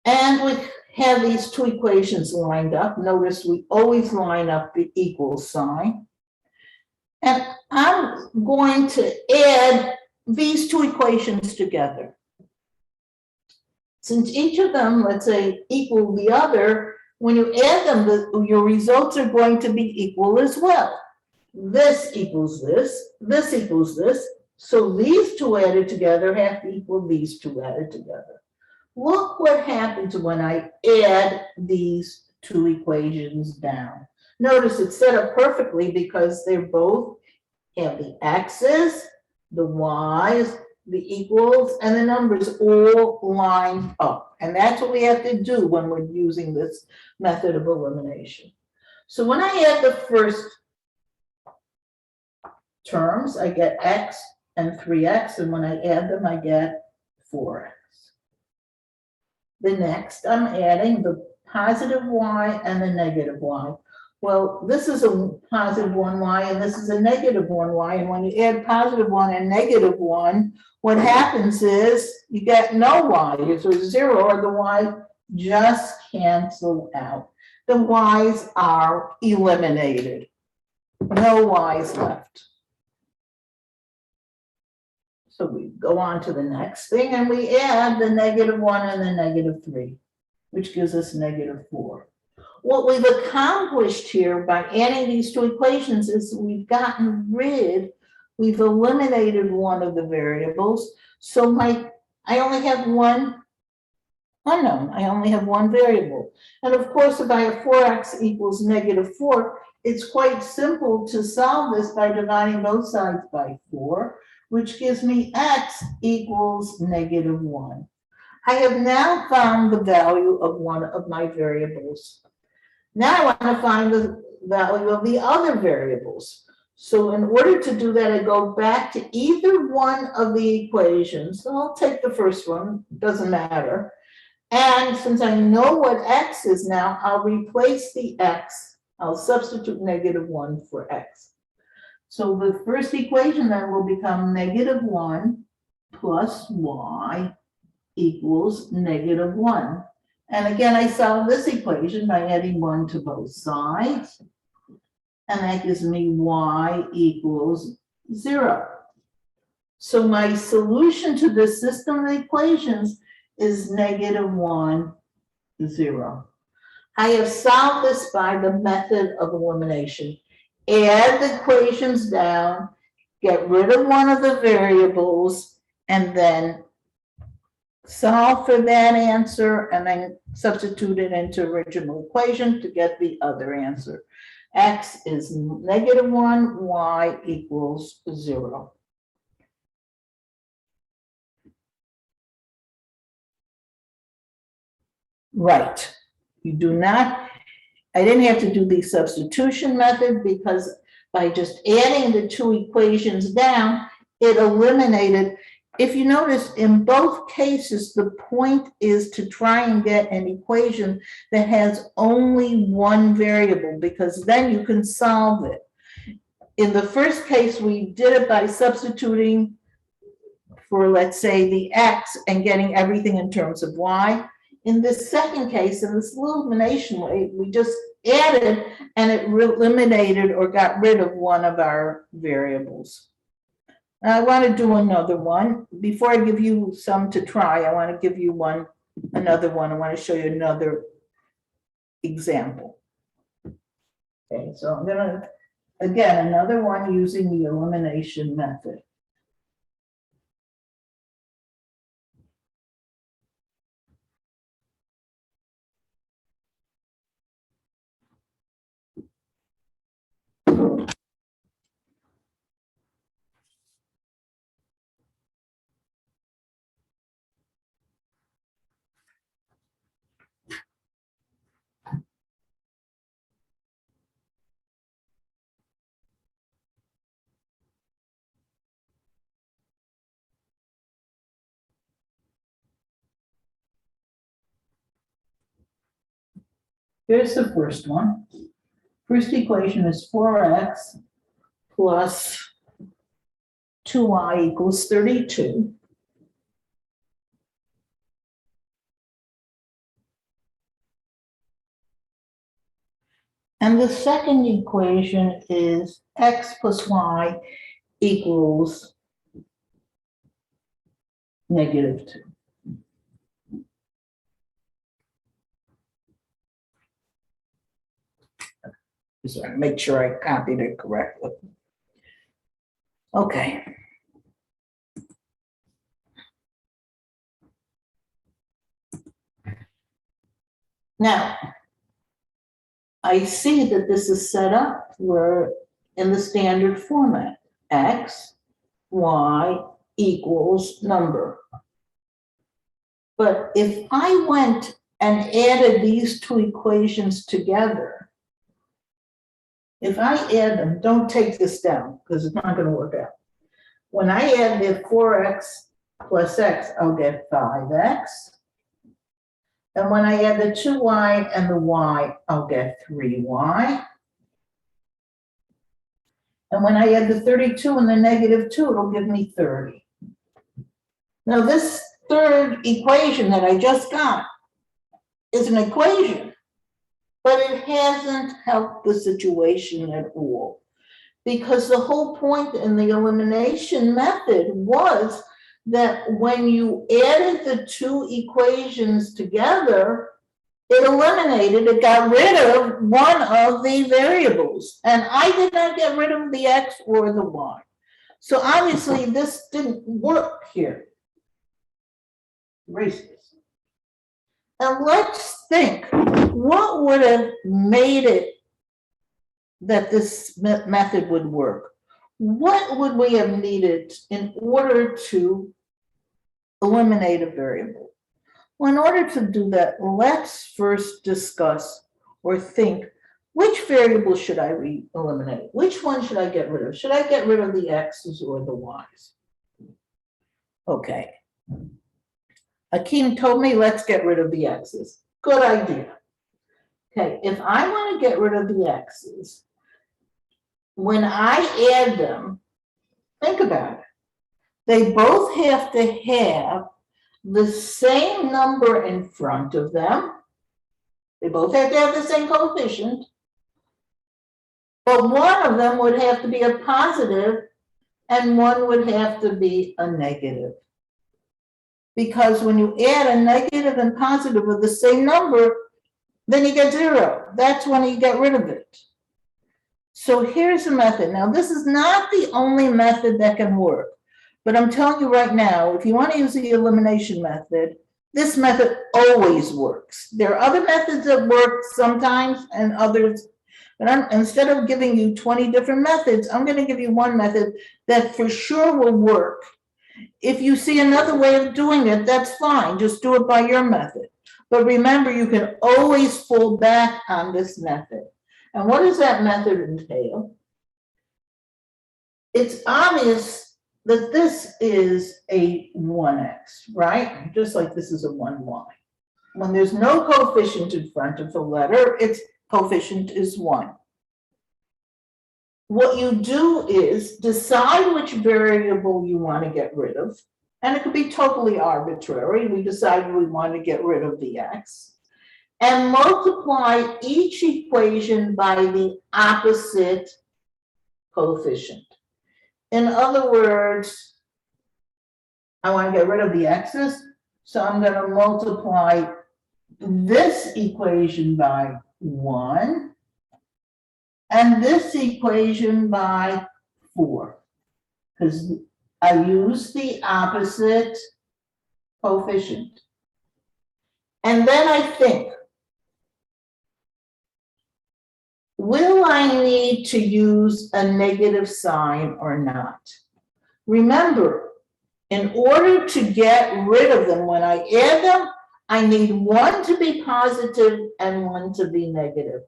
And we have these two equations lined up. Notice we always line up the equal sign. And I'm going to add these two equations together. Since each of them, let's say, equal the other, when you add them, your results are going to be equal as well. This equals this equals this. So these two added together have to equal these two added together. Look what happens when I add these two equations down. Notice it's set up perfectly because they both have the x's, the y's, the equals, and the numbers all lined up. And that's what we have to do when we're using this method of elimination. So when I add the first terms, I get x and 3x, and when I add them, I get 4x. The next, I'm adding the positive y and the negative y. Well, this is a positive 1y and this is a negative 1y. And when you add positive 1 and negative 1, what happens is you get no y. It's a 0, or the y just cancel out. The y's are eliminated. No y's left. So we go on to the next thing and we add the negative 1 and the negative 3, which gives us negative 4. What we've accomplished here by adding these two equations is we've eliminated one of the variables. So I only have one unknown. I only have one variable. And of course, if I have 4x equals negative 4, it's quite simple to solve this by dividing both sides by 4, which gives me x equals negative 1. I have now found the value of one of my variables. Now I want to find the value of the other variables. So in order to do that, I go back to either one of the equations. So I'll take the first one, doesn't matter. And since I know what x is now, I'll replace the x. I'll substitute negative 1 for x. So the first equation then will become negative 1 plus y equals negative 1. And again, I solve this equation by adding 1 to both sides. And that gives me y equals 0. So my solution to this system of equations is negative 1, 0. I have solved this by the method of elimination. Add the equations down, get rid of one of the variables, and then solve for that answer, and then substitute it into original equation to get the other answer. X is negative 1, y equals 0. Right. You do not, I didn't have to do the substitution method because by just adding the two equations down, it eliminated. If you notice, in both cases, the point is to try and get an equation that has only one variable, because then you can solve it. In the first case, we did it by substituting for, let's say, the x and getting everything in terms of y. In this second case, in this elimination way, we just added and it eliminated or got rid of one of our variables. Now, I want to do another one. Before I give you some to try, I want to give you another one. I want to show you another example. Okay, so I'm gonna, again, another one using the elimination method. Here's the first one. First equation is 4x plus 2y equals 32. And the second equation is x plus y equals -2. Just want to make sure I copied it correctly. Okay. Now, I see that this is set up where in the standard format, x, y equals number. But if I went and added these two equations together, if I add them, don't take this down because it's not going to work out. When I add the 4x plus x, I'll get 5x. And when I add the 2y and the y, I'll get 3y. And when I add the 32 and the -2, it'll give me 30. Now this third equation that I just got is an equation, but it hasn't helped the situation at all. Because the whole point in the elimination method was that when you added the two equations together, it eliminated, it got rid of one of the variables. And I did not get rid of the x or the y. So obviously this didn't work here. Erase this. And let's think, what would have made it that this method would work? What would we have needed in order to eliminate a variable? Well, in order to do that, let's first discuss or think, which variable should I eliminate? Which one should I get rid of? Should I get rid of the x's or the y's? Okay. Akeem told me, let's get rid of the x's. Good idea. Okay, if I want to get rid of the x's, when I add them, think about it. They both have to have the same number in front of them. They both have to have the same coefficient. But one of them would have to be a positive and one would have to be a negative. Because when you add a negative and positive of the same number, then you get 0. That's when you get rid of it. So here's the method. Now, this is not the only method that can work, but I'm telling you right now, if you want to use the elimination method, this method always works. There are other methods that work sometimes and others, but instead of giving you 20 different methods, I'm going to give you one method that for sure will work. If you see another way of doing it, that's fine. Just do it by your method. But remember, you can always fall back on this method. And what does that method entail? It's obvious that this is a 1x, right? Just like this is a 1y. When there's no coefficient in front of the letter, its coefficient is 1. What you do is decide which variable you want to get rid of. And it could be totally arbitrary. We decide we want to get rid of the x. And multiply each equation by the opposite coefficient. In other words, I want to get rid of the x's, so I'm going to multiply this equation by 1, and this equation by 4, because I use the opposite coefficient. And then I think, will I need to use a negative sign or not? Remember, in order to get rid of them, when I add them, I need one to be positive and one to be negative.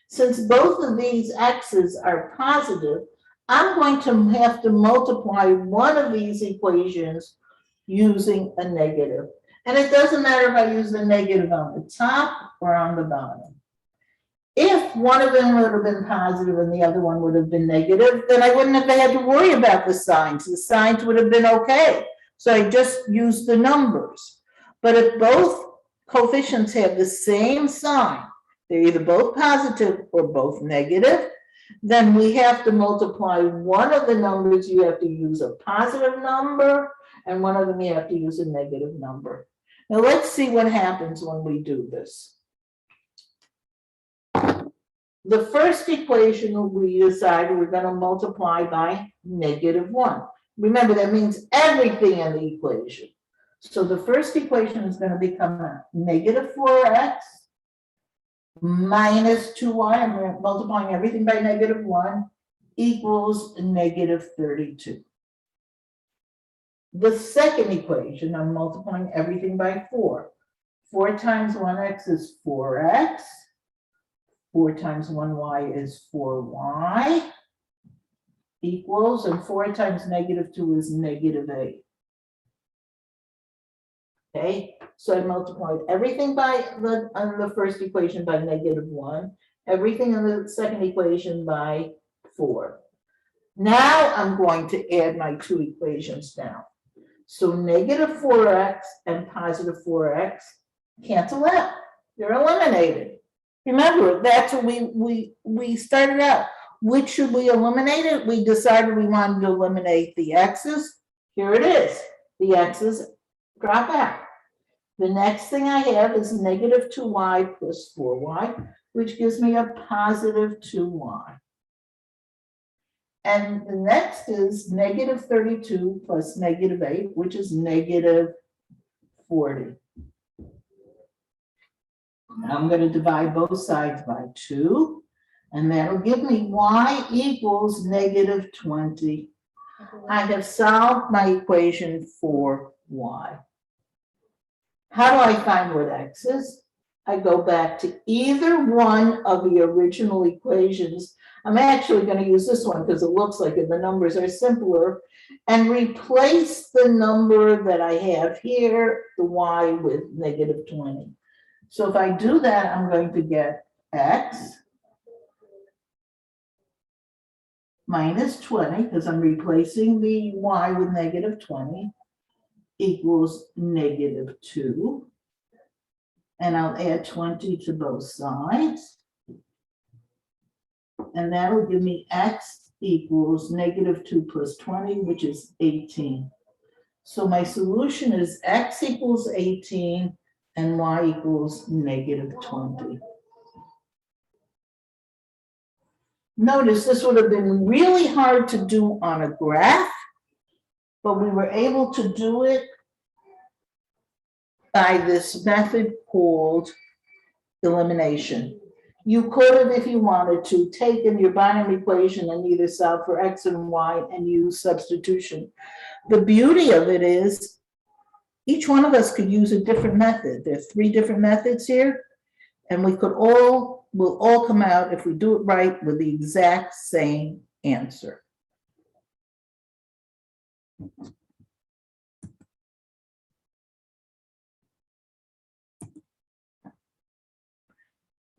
Since both of these x's are positive, I'm going to have to multiply one of these equations using a negative. And it doesn't matter if I use the negative on the top or on the bottom. If one of them would have been positive and the other one would have been negative, then I wouldn't have had to worry about the signs. The signs would have been okay. So I just used the numbers. But if both coefficients have the same sign, they're either both positive or both negative, then we have to multiply one of the numbers. You have to use a positive number, and one of them you have to use a negative number. Now let's see what happens when we do this. The first equation we decided we're going to multiply by -1. Remember, that means everything in the equation. So the first equation is going to become -4x minus 2y. I'm multiplying everything by -1 equals -32. The second equation, I'm multiplying everything by 4. 4 times 1x is 4x. 4 times 1y is 4y equals, and 4 times -2 is -8. Okay, so I multiplied everything by on the first equation by -1, everything in the second equation by 4. Now I'm going to add my two equations down. So -4x and +4x cancel out. They're eliminated. Remember, that's what we started out. Which should we eliminate? We decided we wanted to eliminate the x's. Here it is. The x's drop out. The next thing I have is -2y plus 4y, which gives me a +2y. And the next is -32 plus -8, which is -40. I'm going to divide both sides by 2, and that'll give me y equals -20. I have solved my equation for y. How do I find what x is? I go back to either one of the original equations. I'm actually going to use this one because it looks like it. The numbers are simpler, and replace the number that I have here, the y, with -20. So if I do that, I'm going to get x minus 20, because I'm replacing the y with -20, equals -2. And I'll add 20 to both sides. And that'll give me x equals -2 plus 20, which is 18. So my solution is x equals 18 and y equals -20. Notice this would have been really hard to do on a graph, but we were able to do it by this method called elimination. You could have, if you wanted to, taken your bottom equation and either solve for x and y and use substitution. The beauty of it is each one of us could use a different method. There are 3 different methods here, and we'll all come out, if we do it right, with the exact same answer.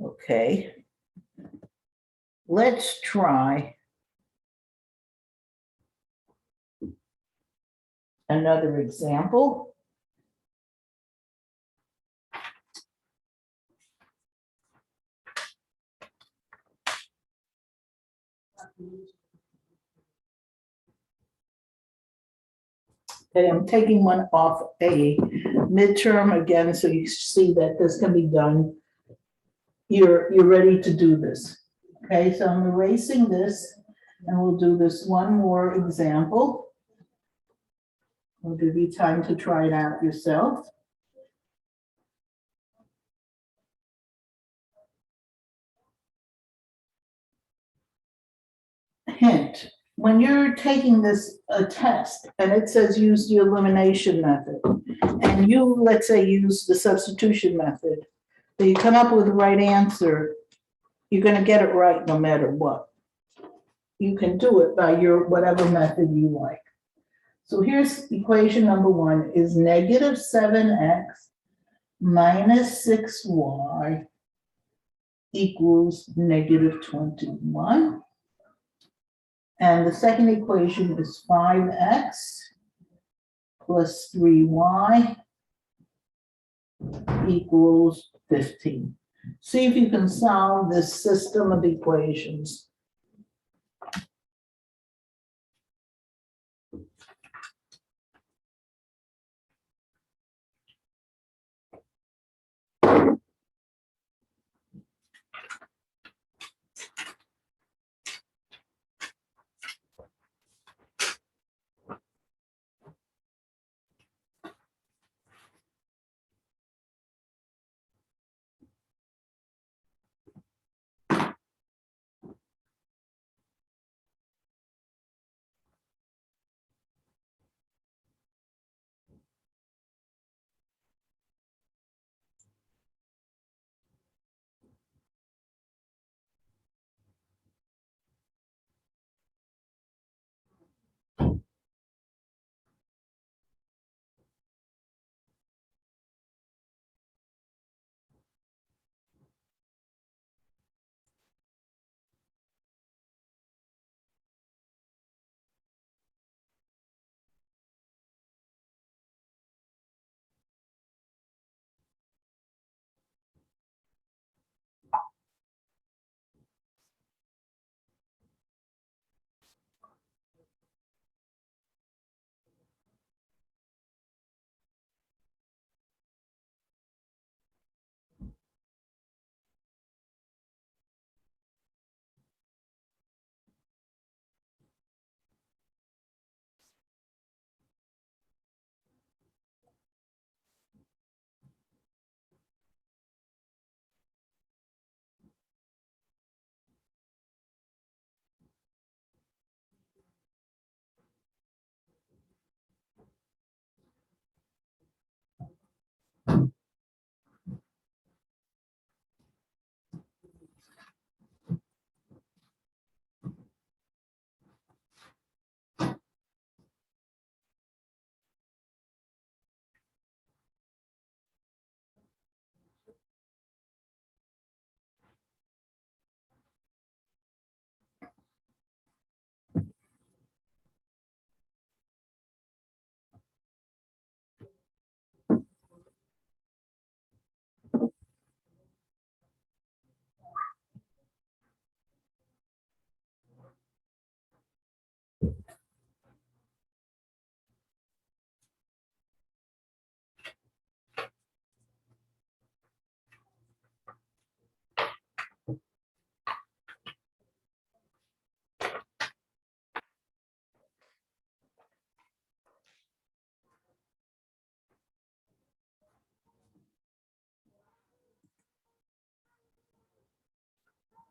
Okay. Let's try another example. Okay, I'm taking one off a midterm again, so you see that this can be done you're ready to do this. Okay, so I'm erasing this, and we'll do this one more example. I'll give you time to try it out yourself. Hint, when you're taking this test and it says use the elimination method, and you, let's say, use the substitution method, so you come up with the right answer, you're gonna get it right no matter what. You can do it by your whatever method you like. So here's equation number one is negative 7x minus 6y equals negative 21. And the second equation is 5x plus 3y equals 15. See if you can solve this system of equations.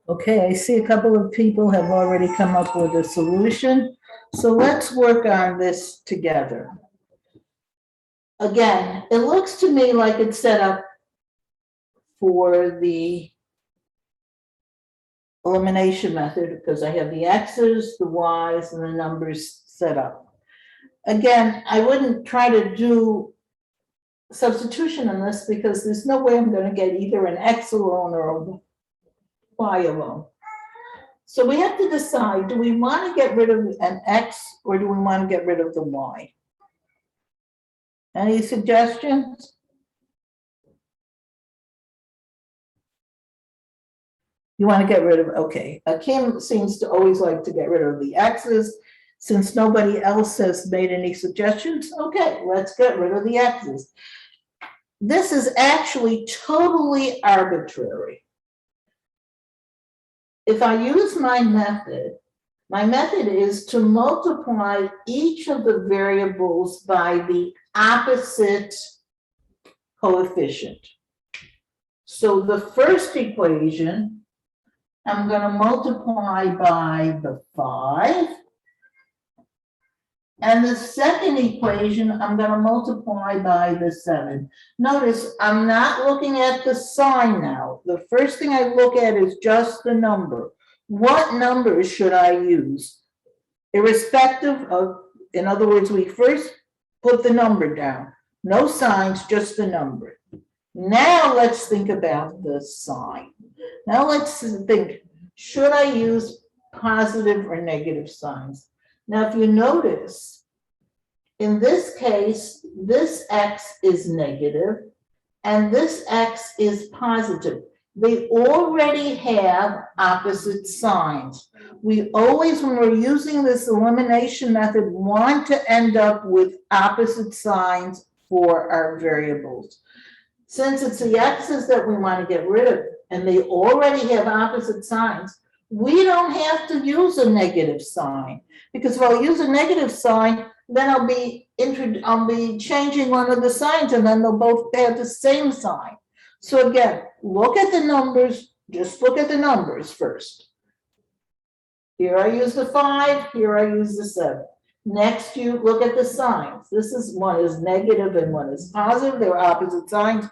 Okay, I see a couple of people have already come up with a solution. So let's work on this together. Again, it looks to me like it's set up for the elimination method because I have the X's, the Y's, and the numbers set up. Again, I wouldn't try to do substitution in this because there's no way I'm going to get either an X alone or a Y alone. So we have to decide, do we want to get rid of an X or do we want to get rid of the Y? Any suggestions? You want to get rid of, okay. Kim seems to always like to get rid of the X's. Since nobody else has made any suggestions, okay, let's get rid of the X's. This is actually totally arbitrary. if I use my method is to multiply each of the variables by the opposite coefficient. So the first equation, I'm going to multiply by the 5. And the second equation, I'm going to multiply by the 7. Notice I'm not looking at the sign now. The first thing I look at is just the number. What numbers should I use? Irrespective of, in other words, we first put the number down. No signs, just the number. Now let's think about the sign. Now let's think, should I use positive or negative signs? Now, if you notice, in this case, this x is negative and this x is positive. They already have opposite signs. We always, when we're using this elimination method, want to end up with opposite signs for our variables. Since it's the x's that we want to get rid of, and they already have opposite signs, we don't have to use a negative sign. Because if I use a negative sign, then I'll be changing one of the signs, and then they'll both have the same sign. So again, look at the numbers, just look at the numbers first. Here I use the 5, here I use the 7. Next, you look at the signs. This is, one is negative and one is positive. They're opposite signs.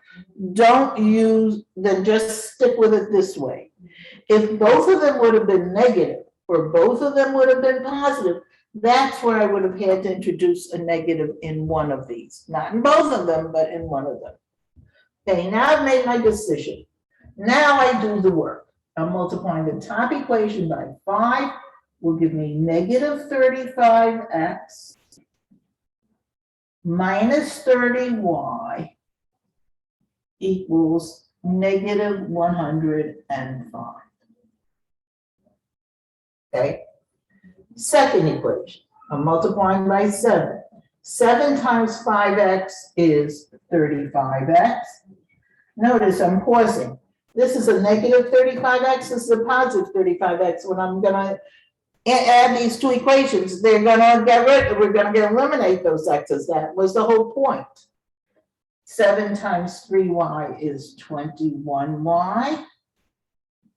Don't use, then just stick with it this way. If both of them would have been negative or both of them would have been positive, that's where I would have had to introduce a negative in one of these. Not in both of them, but in one of them. Okay, now I've made my decision. Now I do the work. I'm multiplying the top equation by 5. Will give me negative 35x minus 30y equals negative 105. Okay. Second equation, I'm multiplying by 7. 7 times 5x is 35x. Notice I'm pausing. This is a negative 35x, this is a positive 35x. When I'm going to add these two equations, they're going to get rid, we're going to eliminate those x's. That was the whole point. 7 times 3y is 21y.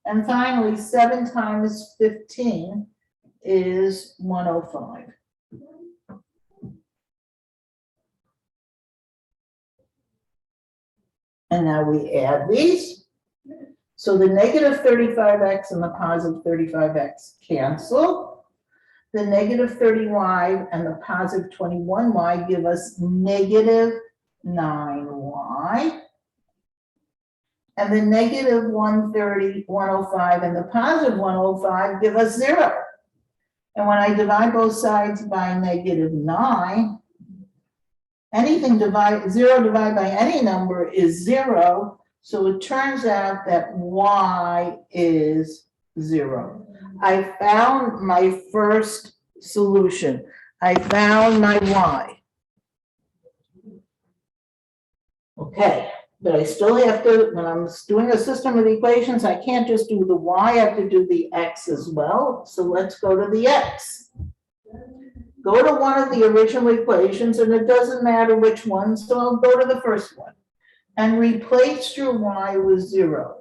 And finally, 7 times 15 is 105. And now we add these. So the negative 35x and the positive 35x cancel. The negative 30y and the positive 21y give us negative 9y. And the negative 130, 105 and the positive 105 give us 0. And when I divide both sides by negative 9, anything 0 divided by any number is 0. So it turns out that y is 0. I found my first solution. I found my y. Okay, but I still have to, when I'm doing a system of equations, I can't just do the y, I have to do the x as well. So let's go to the x. Go to one of the original equations, and it doesn't matter which one, so I'll go to the first one. And replace your y with 0.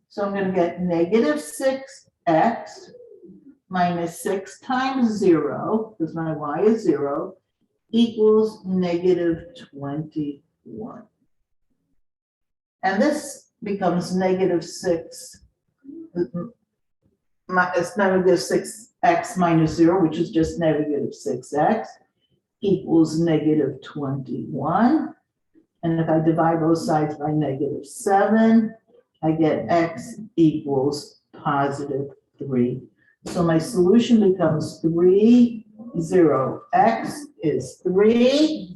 So I'm going to get negative 6x minus 6 times 0, because my y is 0, equals negative 21. And this becomes negative 6. It's negative 6x minus 0, which is just negative 6x, equals negative 21. And if I divide both sides by negative 7, I get x equals positive 3. So my solution becomes 3, 0. X is 3,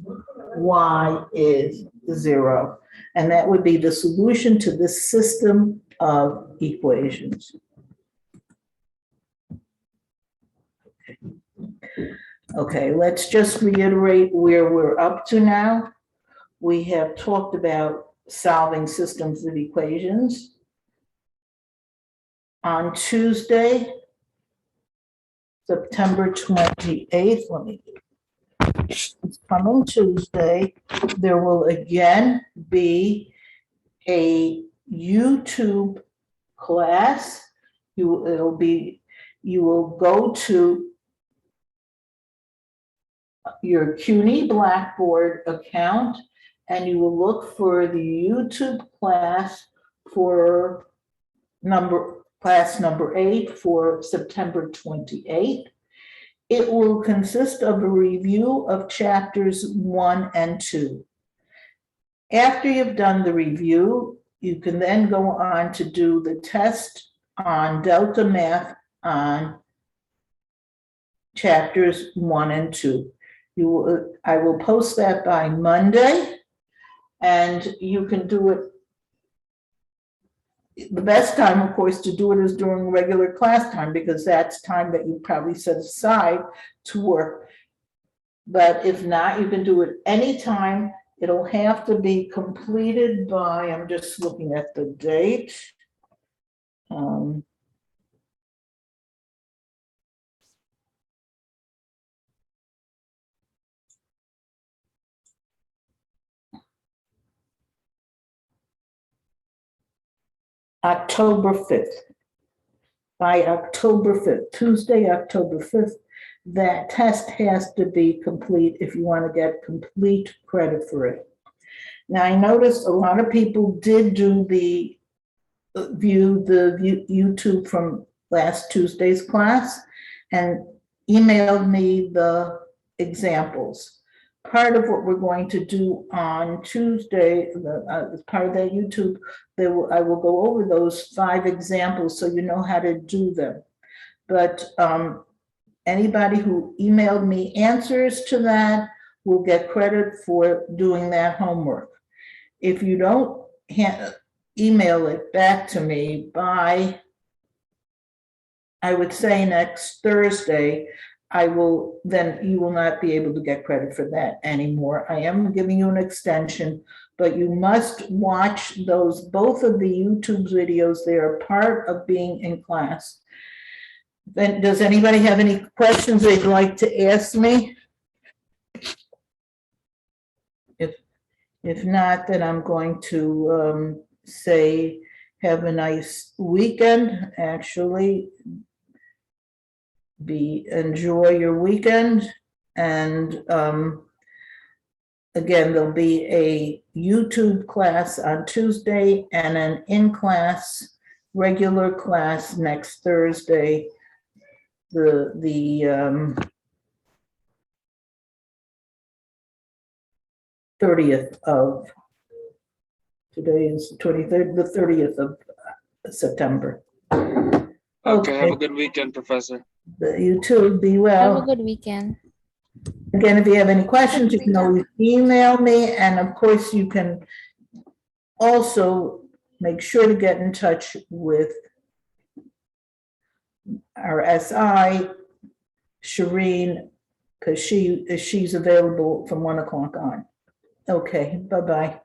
y is 0. And that would be the solution to this system of equations. Okay, let's just reiterate where we're up to now. We have talked about solving systems of equations. on Tuesday, September 28th, it's coming Tuesday, there will again be a YouTube class. You will go to your CUNY Blackboard account and you will look for the YouTube class for class number 8 for September 28th. It will consist of a review of chapters 1 and 2. After you've done the review, you can then go on to do the test on Delta Math on chapters 1 and 2. I will post that by Monday, and you can do it. The best time, of course, to do it is during regular class time, because that's time that you probably set aside to work. But if not, you can do it anytime. It'll have to be completed by, I'm just looking at the date. October 5th. By October 5th, Tuesday, October 5th, that test has to be complete if you want to get complete credit for it. Now, I noticed a lot of people did do the YouTube from last Tuesday's class and emailed me the examples. Part of what we're going to do on Tuesday, as part of that YouTube, I will go over those 5 examples so you know how to do them. But anybody who emailed me answers to that will get credit for doing that homework. If you don't email it back to me by, I would say, next Thursday, then you will not be able to get credit for that anymore. I am giving you an extension, but you must watch both of the YouTube videos. They are part of being in class. Then, does anybody have any questions they'd like to ask me? If not, then I'm going to say have a nice weekend. Actually, enjoy your weekend, and again, there'll be a YouTube class on Tuesday and an in-class regular class next Thursday, the 30th of, today is the 23rd, the 30th of September. Okay, have a good weekend, Professor. You too, be Have a well. good weekend. Again, if you have any questions, you can always email me, and of course, you can also make sure to get in touch with our SI, Shireen, because she's available from 1 o'clock on. Okay, bye-bye.